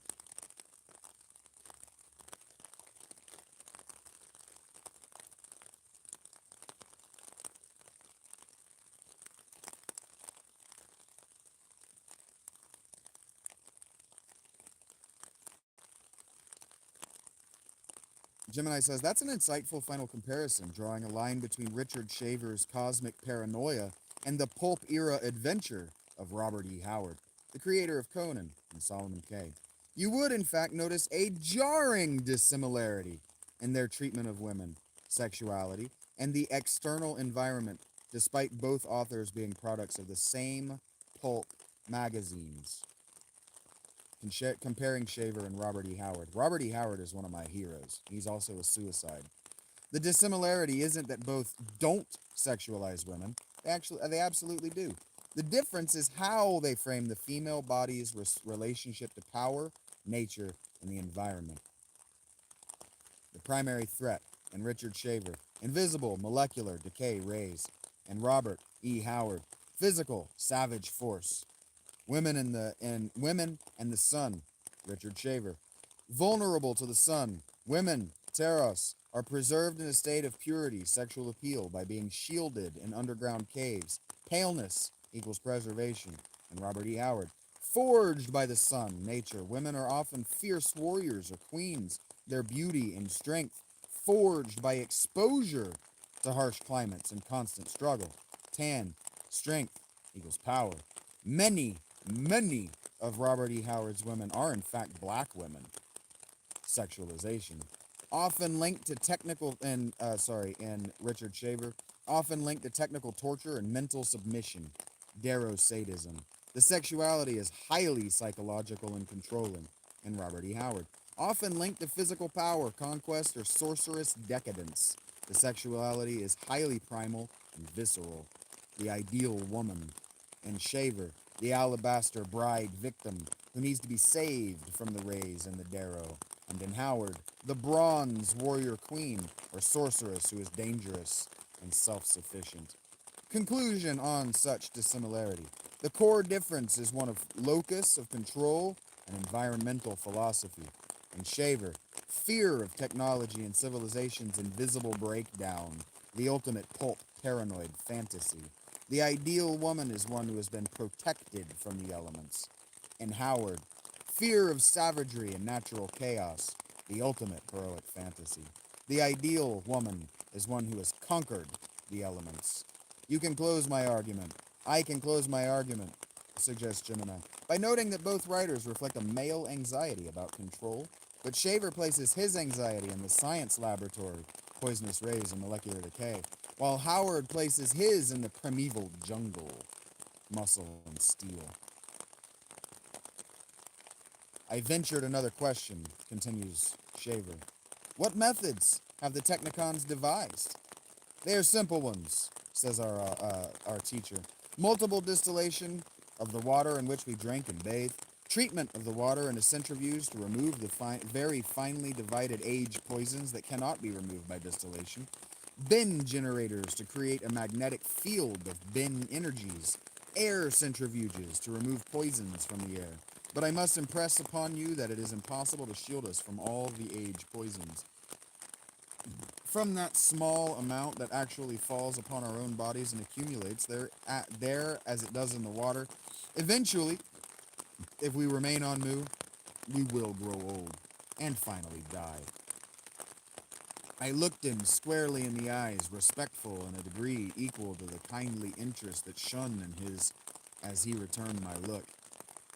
Gemini says, "That's an insightful final comparison, drawing a line between Richard Shaver's cosmic paranoia and the pulp era adventure of Robert E. Howard, the creator of Conan and Solomon Kane. You would, in fact, notice a jarring dissimilarity in their treatment of women, sexuality, and the external environment, despite both authors being products of the same pulp magazines." Comparing Shaver and Robert E. Howard. Robert E. Howard is one of my heroes. He's also a suicide. The dissimilarity isn't that both don't sexualize women. They absolutely do. The difference is how they frame the female body's relationship to power, nature, and the environment. The primary threat in Richard Shaver, invisible, molecular, decay, rays, and Robert E. Howard, physical, savage force. Women and the sun, Richard Shaver. Vulnerable to the sun, women, Teros, are preserved in a state of purity, sexual appeal, by being shielded in underground caves. Paleness equals preservation, and Robert E. Howard. Forged by the sun, nature, women are often fierce warriors or queens, their beauty and strength forged by exposure to harsh climates and constant struggle. Tan, strength equals power. Many of Robert E. Howard's women are in fact black women. Sexualization, often linked to technical and Richard Shaver, often linked to technical torture and mental submission. Darrow sadism. The sexuality is highly psychological and controlling in Robert E. Howard, often linked to physical power, conquest, or sorcerous decadence. The sexuality is highly primal and visceral. The ideal woman. In Shaver, the alabaster bride victim who needs to be saved from the rays and the Darrow. And in Howard, the bronze warrior queen or sorceress who is dangerous and self-sufficient. Conclusion on such dissimilarity. The core difference is one of locus of control and environmental philosophy. In Shaver, fear of technology and civilization's invisible breakdown, the ultimate pulp paranoid fantasy. The ideal woman is one who has been protected from the elements. In Howard, fear of savagery and natural chaos, the ultimate heroic fantasy. The ideal woman is one who has conquered the elements. You can close my argument. I can close my argument, suggests Gemini, by noting that both writers reflect a male anxiety about control, but Shaver places his anxiety in the science laboratory, poisonous rays and molecular decay, while Howard places his in the primeval jungle, muscle and steel. I ventured another question, continues Shaver. What methods have the Technicons devised? They are simple ones, says our teacher. Multiple distillation of the water in which we drink and bathe, treatment of the water in a centrifuge to remove the very finely divided age poisons that cannot be removed by distillation, bin generators to create a magnetic field of bin energies, air centrifuges to remove poisons from the air. But I must impress upon you that it is impossible to shield us from all the age poisons. From that small amount that actually falls upon our own bodies and accumulates there as it does in the water, eventually, if we remain on Mu, we will grow old and finally die. I looked him squarely in the eyes, respectful in a degree equal to the kindly interest that shone in his as he returned my look.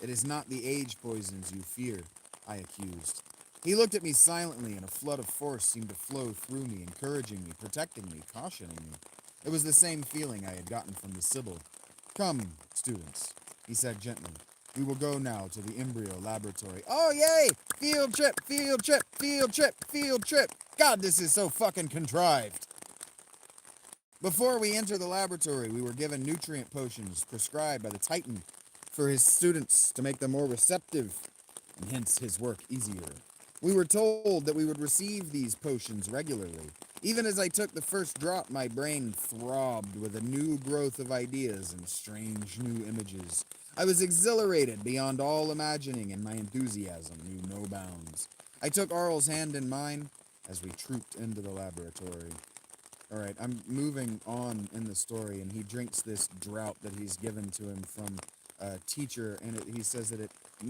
It is not the age poisons you fear, I accused. He looked at me silently, and a flood of force seemed to flow through me, encouraging me, protecting me, cautioning me. It was the same feeling I had gotten from the Sibyl. Come, students, he said gently. We will go now to the embryo laboratory. Oh, yay! Field trip, field trip, field trip, field trip. God, this is so fucking contrived. Before we enter the laboratory, we were given nutrient potions prescribed by the Titan for his students to make them more receptive, and hence his work easier. We were told that we would receive these potions regularly. Even as I took the first drop, my brain throbbed with a new growth of ideas and strange new images. I was exhilarated beyond all imagining, and my enthusiasm knew no bounds. I took Arl's hand in mine as we trooped into the laboratory. All right, I'm moving on in the story, and he drinks this draught that he's given to him from a teacher, and he says that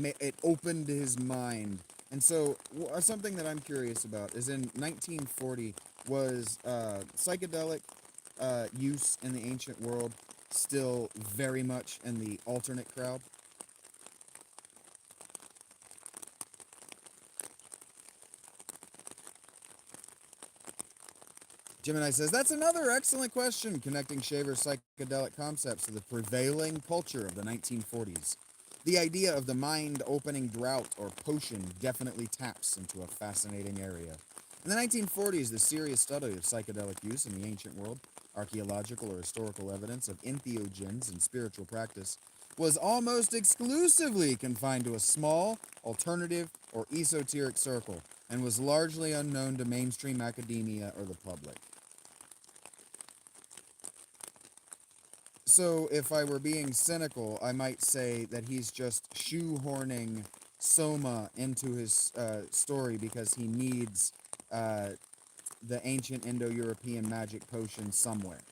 it opened his mind. And so something that I'm curious about is in 1940, was psychedelic use in the ancient world still very much in the alternate crowd? Gemini says, that's another excellent question, connecting Shaver's psychedelic concepts to the prevailing culture of the 1940s. The idea of the mind-opening draught or potion definitely taps into a fascinating area. In the 1940s, the serious study of psychedelic use in the ancient world, archaeological or historical evidence of entheogens and spiritual practice, was almost exclusively confined to a small, alternative, or esoteric circle, and was largely unknown to mainstream academia or the public. So, if I were being cynical, I might say that he's just shoehorning Soma into his story because he needs the ancient Indo-European magic potion somewhere.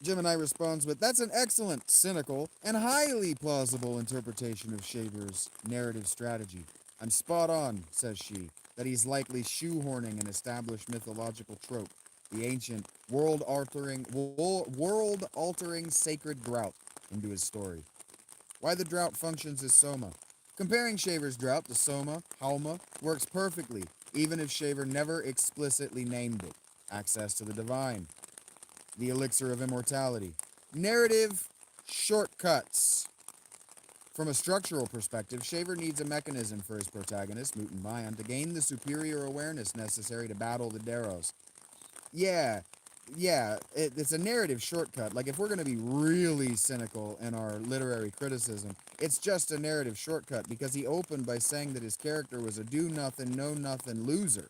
Gemini responds with, that's an excellent, cynical, and highly plausible interpretation of Shaver's narrative strategy. I'm spot on, says she, that he's likely shoehorning an established mythological trope, the ancient, world-altering sacred drought, into his story. Why the drought functions as Soma. Comparing Shaver's drought to Soma, Halma, works perfectly, even if Shaver never explicitly named it. Access to the divine. The elixir of immortality. Narrative shortcuts. From a structural perspective, Shaver needs a mechanism for his protagonist, Mutant Vion, to gain the superior awareness necessary to battle the Daros. Yeah, yeah, it's a narrative shortcut. Like, if we're going to be really cynical in our literary criticism, it's just a narrative shortcut because he opened by saying that his character was a do nothing, know nothing loser.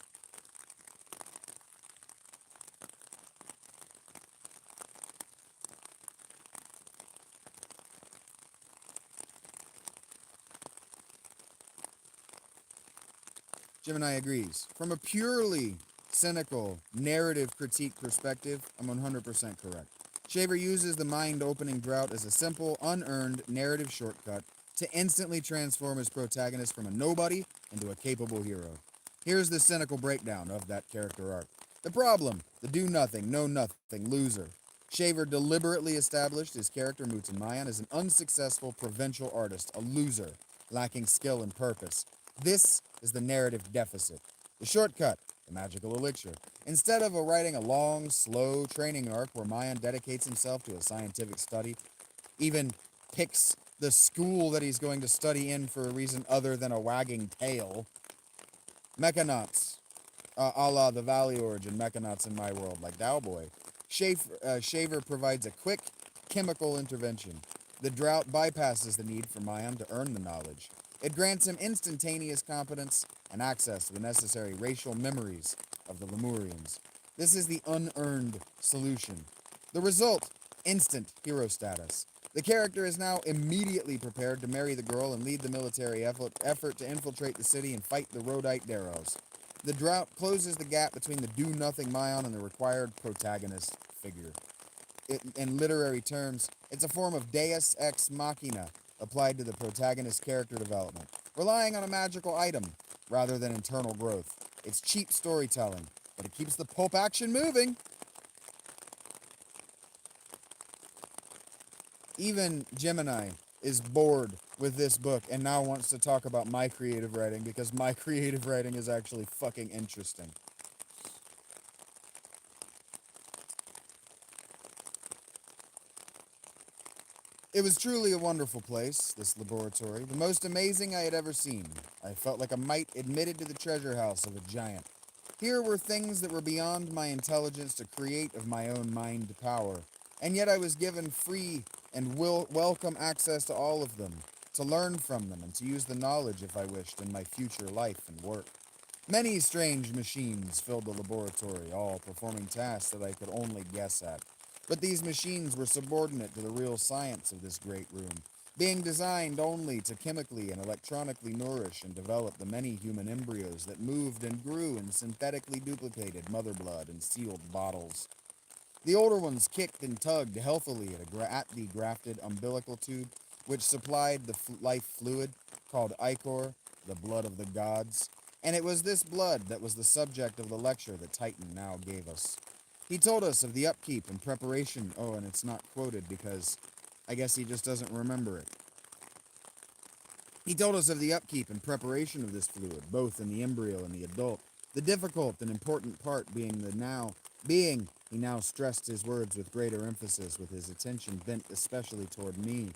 Gemini agrees. From a purely cynical narrative critique perspective, I'm 100% correct. Shaver uses the mind opening drought as a simple, unearned narrative shortcut to instantly transform his protagonist from a nobody into a capable hero. Here's the cynical breakdown of that character arc. The problem: the do nothing, know nothing loser. Shaver deliberately established his character Muten Mayan as an unsuccessful provincial artist, a loser, lacking skill and purpose. This is the narrative deficit. The shortcut: the magical elixir. Instead of writing a long, slow training arc where Mayan dedicates himself to a scientific study, even picks the school that he's going to study in for a reason other than a wagging tail, Mechanauts, a la the Valley Origin Mechanauts in my world, like Dowboy. Shaver provides a quick chemical intervention. The drought bypasses the need for Mayan to earn the knowledge. It grants him instantaneous competence and access to the necessary racial memories of the Lemurians. This is the unearned solution. The result: instant hero status. The character is now immediately prepared to marry the girl and lead the military effort to infiltrate the city and fight the Rhodite Daros. The drought closes the gap between the do-nothing Mayan and the required protagonist figure. In literary terms, it's a form of deus ex machina applied to the protagonist's character development, relying on a magical item rather than internal growth. It's cheap storytelling, but it keeps the pulp action moving. Even Gemini is bored with this book and now wants to talk about my creative writing because my creative writing is actually fucking interesting. It was truly a wonderful place, this laboratory, the most amazing I had ever seen. I felt like a mite admitted to the treasure house of a giant. Here were things that were beyond my intelligence to create of my own mind power, and yet I was given free and welcome access to all of them, to learn from them and to use the knowledge if I wished in my future life and work. Many strange machines filled the laboratory, all performing tasks that I could only guess at. But these machines were subordinate to the real science of this great room, being designed only to chemically and electronically nourish and develop the many human embryos that moved and grew in synthetically duplicated mother blood and sealed bottles. The older ones kicked and tugged healthily at the grafted umbilical tube, which supplied the life fluid called ichor, the blood of the gods. And it was this blood that was the subject of the lecture that Titan now gave us. He told us of the upkeep and preparation. Oh, and it's not quoted because I guess he just doesn't remember it. He told us of the upkeep and preparation of this fluid, both in the embryo and the adult. The difficult and important part being, he now stressed his words with greater emphasis, with his attention bent especially toward me,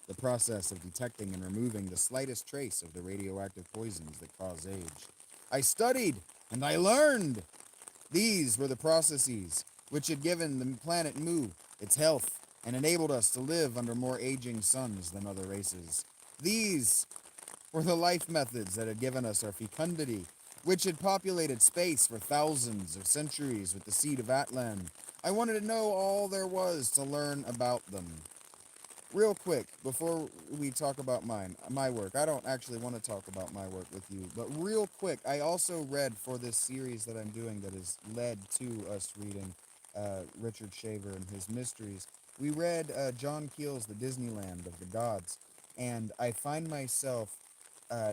the process of detecting and removing the slightest trace of the radioactive poisons that cause age. I studied and I learned. These were the processes which had given the planet Mu its health and enabled us to live under more aging suns than other races. These were the life methods that had given us our fecundity, which had populated space for thousands of centuries with the seed of Atlan. I wanted to know all there was to learn about them. Real quick, before we talk about my work, I don't actually want to talk about my work with you, but real quick, I also read for this series that I'm doing that has led to us reading Richard Shaver and his mysteries. We read John Keel's The Disneyland of the Gods, and I find myself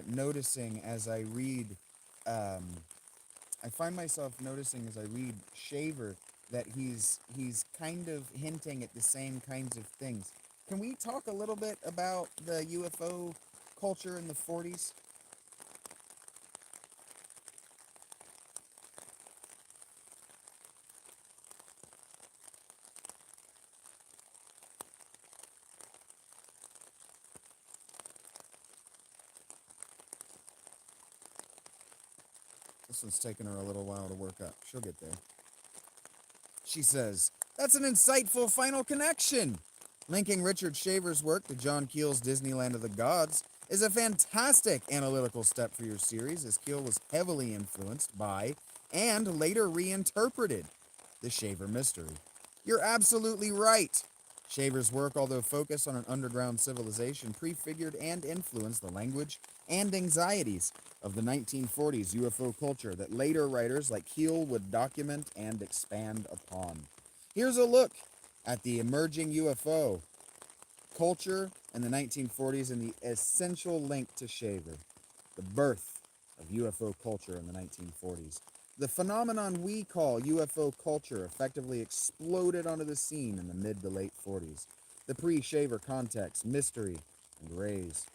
noticing as I read, Shaver that he's kind of hinting at the same kinds of things. Can we talk a little bit about the UFO culture in the 40s? This one's taking her a little while to work up. She'll get there. she says. That's an insightful final connection. Linking Richard Shaver's work to John Keel's Disneyland of the Gods is a fantastic analytical step for your series, as Keel was heavily influenced by and later reinterpreted the Shaver mystery. You're absolutely right. Shaver's work, although focused on an underground civilization, prefigured and influenced the language and anxieties of the 1940s UFO culture that later writers like Keel would document and expand upon. Here's a look at the emerging UFO culture in the 1940s and the essential link to Shaver, the birth of UFO culture in the 1940s. The phenomenon we call UFO culture effectively exploded onto the scene in the mid to late 40s. The pre-Shaver context, mystery, and rays.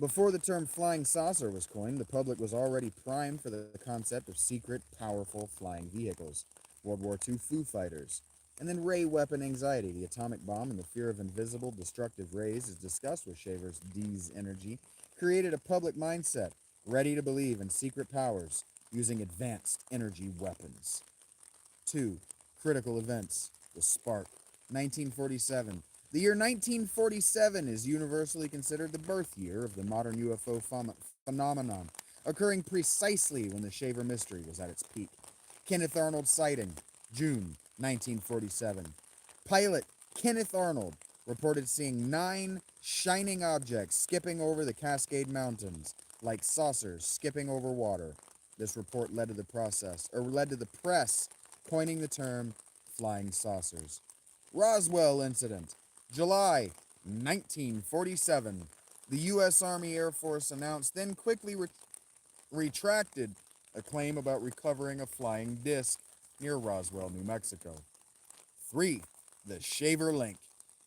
Before the term flying saucer was coined, the public was already primed for the concept of secret, powerful flying vehicles. World War II Foo Fighters. And then ray weapon anxiety, the atomic bomb and the fear of invisible, destructive rays, as discussed with Shaver's D's energy, created a public mindset ready to believe in secret powers using advanced energy weapons. 2. Critical events. The spark. 1947. The year 1947 is universally considered the birth year of the modern UFO phenomenon, occurring precisely when the Shaver mystery was at its peak. Kenneth Arnold sighting, June 1947. Pilot Kenneth Arnold reported seeing 9 shining objects skipping over the Cascade Mountains, like saucers skipping over water. This report led to the press coining the term flying saucers. Roswell incident, July 1947. The U.S. Army Air Force announced, then quickly retracted a claim about recovering a flying disc near Roswell, New Mexico. 3. The Shaver Link.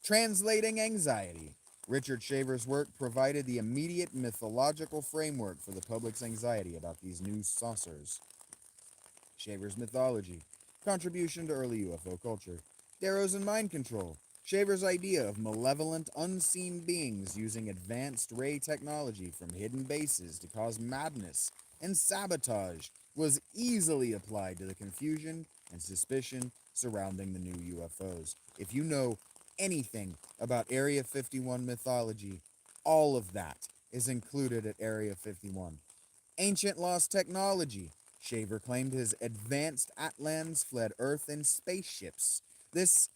Translating anxiety. Richard Shaver's work provided the immediate mythological framework for the public's anxiety about these new saucers. Shaver's mythology. Contribution to early UFO culture. Darrows and mind control. Shaver's idea of malevolent, unseen beings using advanced ray technology from hidden bases to cause madness and sabotage was easily applied to the confusion and suspicion surrounding the new UFOs. If you know anything about Area 51 mythology, all of that is included at Area 51. Ancient lost technology. Shaver claimed his advanced Atlans fled Earth in spaceships. This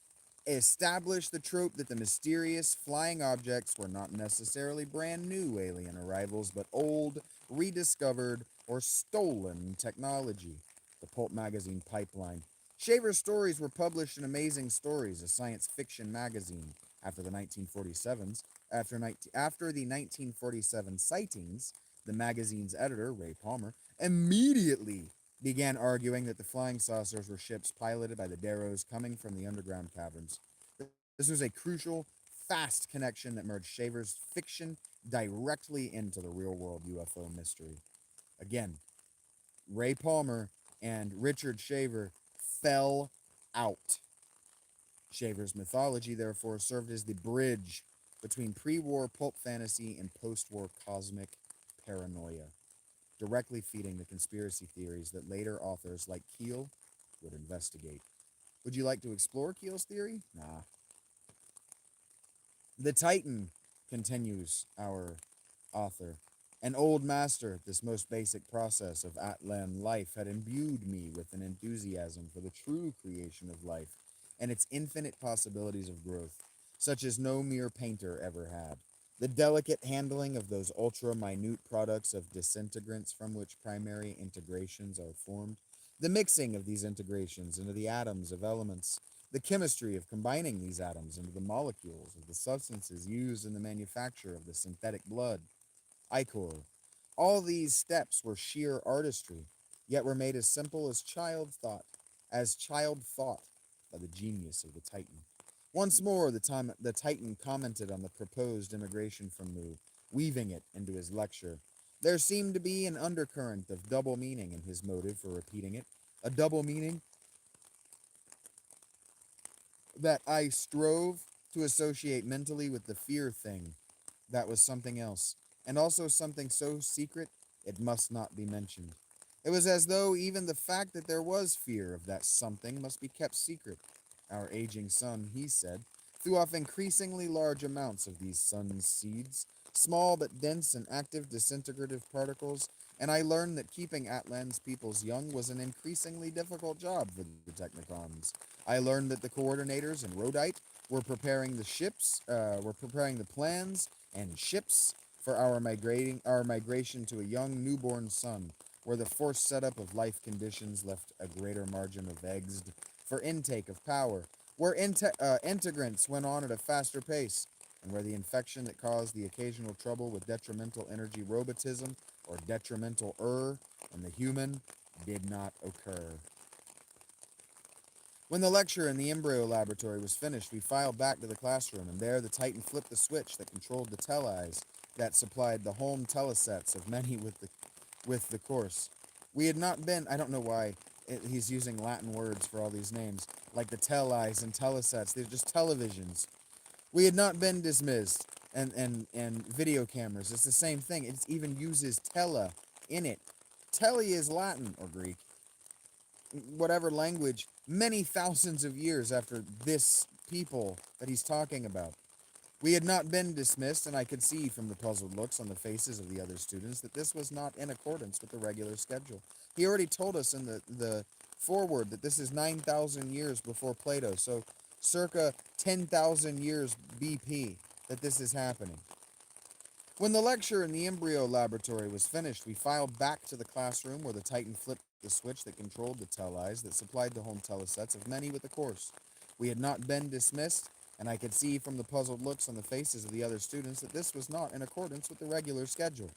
established the trope that the mysterious flying objects were not necessarily brand new alien arrivals, but old, rediscovered, or stolen technology. The pulp magazine pipeline. Shaver's stories were published in Amazing Stories, a science fiction magazine. After the 1947s, after the 1947 sightings, the magazine's editor, Ray Palmer, immediately began arguing that the flying saucers were ships piloted by the Darrows coming from the underground caverns. This was a crucial, fast connection that merged Shaver's fiction directly into the real-world UFO mystery. Again, Ray Palmer and Richard Shaver fell out. Shaver's mythology, therefore, served as the bridge between pre-war pulp fantasy and post-war cosmic paranoia, directly feeding the conspiracy theories that later authors like Keel would investigate. Would you like to explore Keel's theory? Nah. The Titan, continues our author, an old master at this most basic process of Atlan life, had imbued me with an enthusiasm for the true creation of life and its infinite possibilities of growth, such as no mere painter ever had. The delicate handling of those ultra-minute products of disintegrants from which primary integrations are formed, the mixing of these integrations into the atoms of elements, the chemistry of combining these atoms into the molecules of the substances used in the manufacture of the synthetic blood, ichor. All these steps were sheer artistry, yet were made as simple as child thought by the genius of the Titan. Once more, the Titan commented on the proposed immigration from Mu, weaving it into his lecture. There seemed to be an undercurrent of double meaning in his motive for repeating it, a double meaning that I strove to associate mentally with the fear thing that was something else, and also something so secret it must not be mentioned. It was as though even the fact that there was fear of that something must be kept secret. Our aging sun, he said, threw off increasingly large amounts of these sun seeds, small but dense and active disintegrative particles, and I learned that keeping Atlan's peoples young was an increasingly difficult job for the Technicons. I learned that the coordinators in Rhodite were preparing the plans and ships for our migration to a young newborn sun, where the forced setup of life conditions left a greater margin of eggs for intake of power, where integrants went on at a faster pace, and where the infection that caused the occasional trouble with detrimental energy robotism or detrimental in the human did not occur. When the lecture in the embryo laboratory was finished, we filed back to the classroom, and there the Titan flipped the switch that controlled the tele-eyes that supplied the home telesets of many with the course. We had not been, I don't know why he's using Latin words for all these names, like the tele-eyes and telesets, they're just televisions. We had not been dismissed, and video cameras, it's the same thing. It even uses tele in it. Tele is Latin or Greek, whatever language, many thousands of years after this people that he's talking about. We had not been dismissed, and I could see from the puzzled looks on the faces of the other students that this was not in accordance with the regular schedule. He already told us in the foreword that this is 9,000 years before Plato, so circa 10,000 years BP that this is happening. When the lecture in the embryo laboratory was finished, we filed back to the classroom where the Titan flipped the switch that controlled the tele-eyes that supplied the home telesets of many with the course. We had not been dismissed, and I could see from the puzzled looks on the faces of the other students that this was not in accordance with the regular schedule.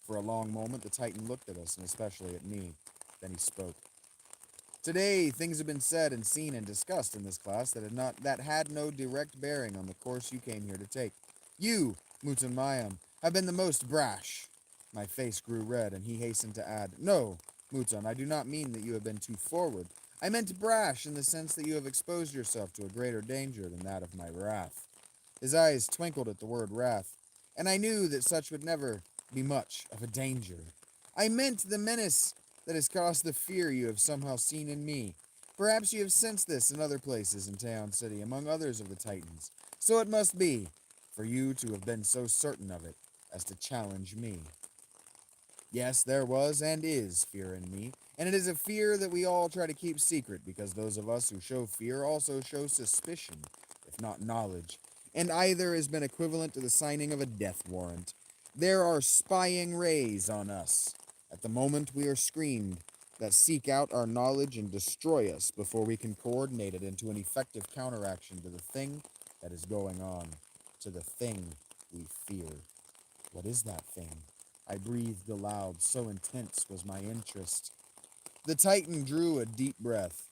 For a long moment, the Titan looked at us, and especially at me. Then he spoke. Today, things have been said and seen and discussed in this class that had no direct bearing on the course you came here to take. You, Mutanmayam, have been the most brash. My face grew red, and he hastened to add, No, Mutan, I do not mean that you have been too forward. I meant brash in the sense that you have exposed yourself to a greater danger than that of my wrath. His eyes twinkled at the word wrath, and I knew that such would never be much of a danger. I meant the menace that has caused the fear you have somehow seen in me. Perhaps you have sensed this in other places in Town City, among others of the Titans. So it must be, for you to have been so certain of it as to challenge me. Yes, there was and is fear in me, and it is a fear that we all try to keep secret because those of us who show fear also show suspicion, if not knowledge, and either has been equivalent to the signing of a death warrant. There are spying rays on us. At the moment we are screened, that seek out our knowledge and destroy us before we can coordinate it into an effective counteraction to the thing that is going on, to the thing we fear. What is that thing? I breathed aloud, so intense was my interest. The Titan drew a deep breath.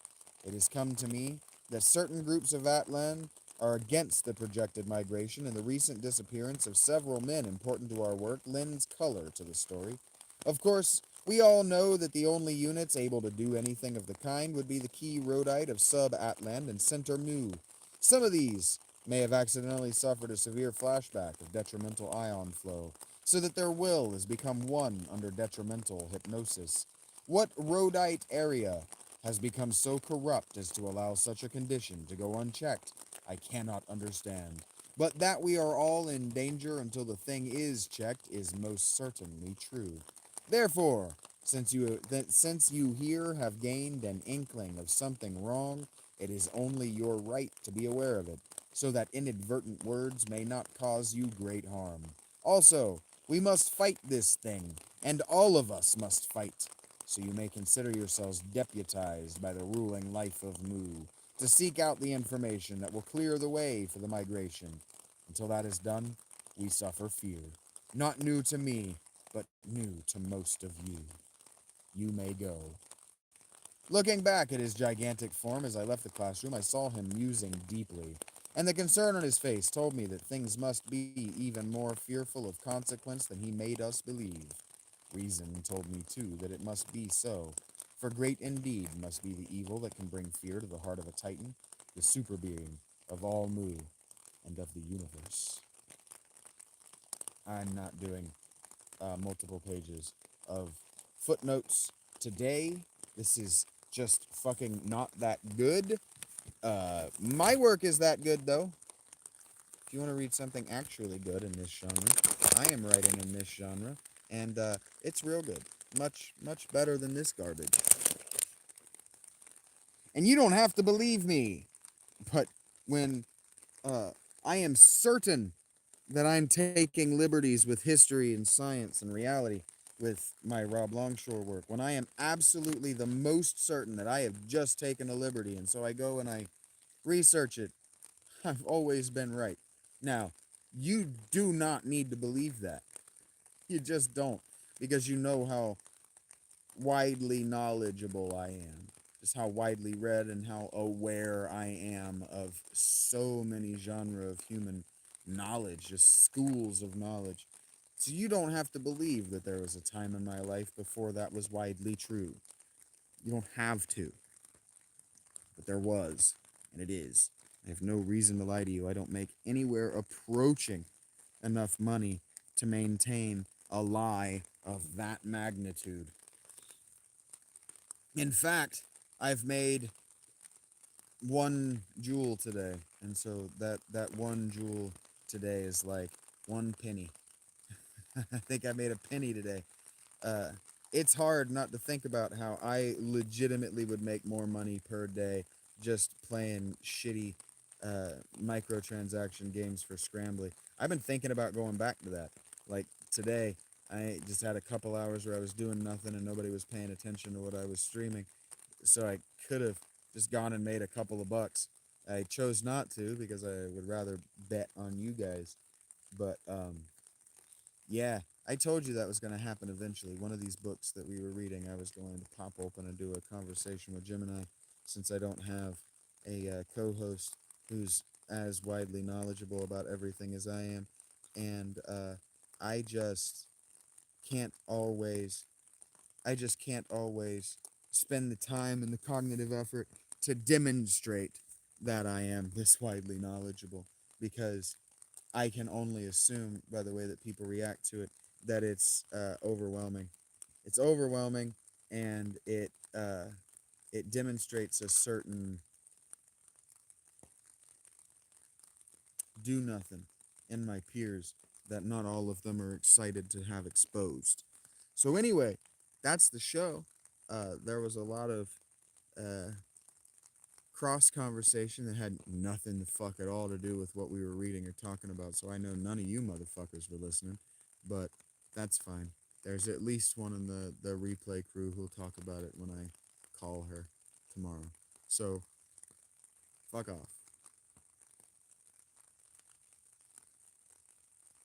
It has come to me that certain groups of Atlan are against the projected migration, and the recent disappearance of several men important to our work lends color to the story. Of course, we all know that the only units able to do anything of the kind would be the key rhodite of Sub-Atlan and Center Mu. Some of these may have accidentally suffered a severe flashback of detrimental ion flow, so that their will has become one under detrimental hypnosis. What rhodite area has become so corrupt as to allow such a condition to go unchecked? I cannot understand. But that we are all in danger until the thing is checked is most certainly true. Therefore, since you here have gained an inkling of something wrong, it is only your right to be aware of it, so that inadvertent words may not cause you great harm. Also, we must fight this thing, and all of us must fight. So you may consider yourselves deputized by the ruling life of Mu to seek out the information that will clear the way for the migration. Until that is done, we suffer fear. Not new to me, but new to most of you. You may go. Looking back at his gigantic form as I left the classroom, I saw him musing deeply, and the concern on his face told me that things must be even more fearful of consequence than he made us believe. Reason told me, too, that it must be so, for great indeed must be the evil that can bring fear to the heart of a Titan, the super being of all Mu and of the universe. I'm not doing multiple pages of footnotes today. This is just fucking not that good. My work is that good, though. If you want to read something actually good in this genre, I am writing in this genre, and it's real good. Much, much better than this garbage. And you don't have to believe me, but when I am certain that I'm taking liberties with history and science and reality with my Rob Longshore work, when I am absolutely the most certain that I have just taken a liberty, and so I go and I research it, I've always been right. Now, you do not need to believe that. You just don't, because you know how widely knowledgeable I am. Just how widely read and how aware I am of so many genres of human knowledge, just schools of knowledge. So you don't have to believe that there was a time in my life before that was widely true. You don't have to. But there was, and it is. I have no reason to lie to you. I don't make anywhere approaching enough money to maintain a lie of that magnitude. In fact, I've made 1 jewel today, and so that 1 jewel today is like 1 penny. I think I made a penny today. Uh, it's hard not to think about how I legitimately would make more money per day just playing shitty microtransaction games for Scrambly. I've been thinking about going back to that. Like today, I just had a couple hours where I was doing nothing and nobody was paying attention to what I was streaming. So I could have just gone and made a couple of bucks. I chose not to because I would rather bet on you guys. But yeah, I told you that was going to happen eventually. One of these books that we were reading, I was going to pop open and do a conversation with Gemini, since I don't have a co-host who's as widely knowledgeable about everything as I am, and I just can't always, I just can't always spend the time and the cognitive effort to demonstrate that I am this widely knowledgeable, because I can only assume by the way that people react to it that it's overwhelming. It's overwhelming, and it demonstrates a certain do nothing in my peers that not all of them are excited to have exposed. So anyway, that's the show. There was a lot of uh, cross conversation that had nothing to fuck at all to do with what we were reading or talking about. So I know none of you motherfuckers were listening, but that's fine. There's at least one in the replay crew who'll talk about it when I call her tomorrow. So fuck off.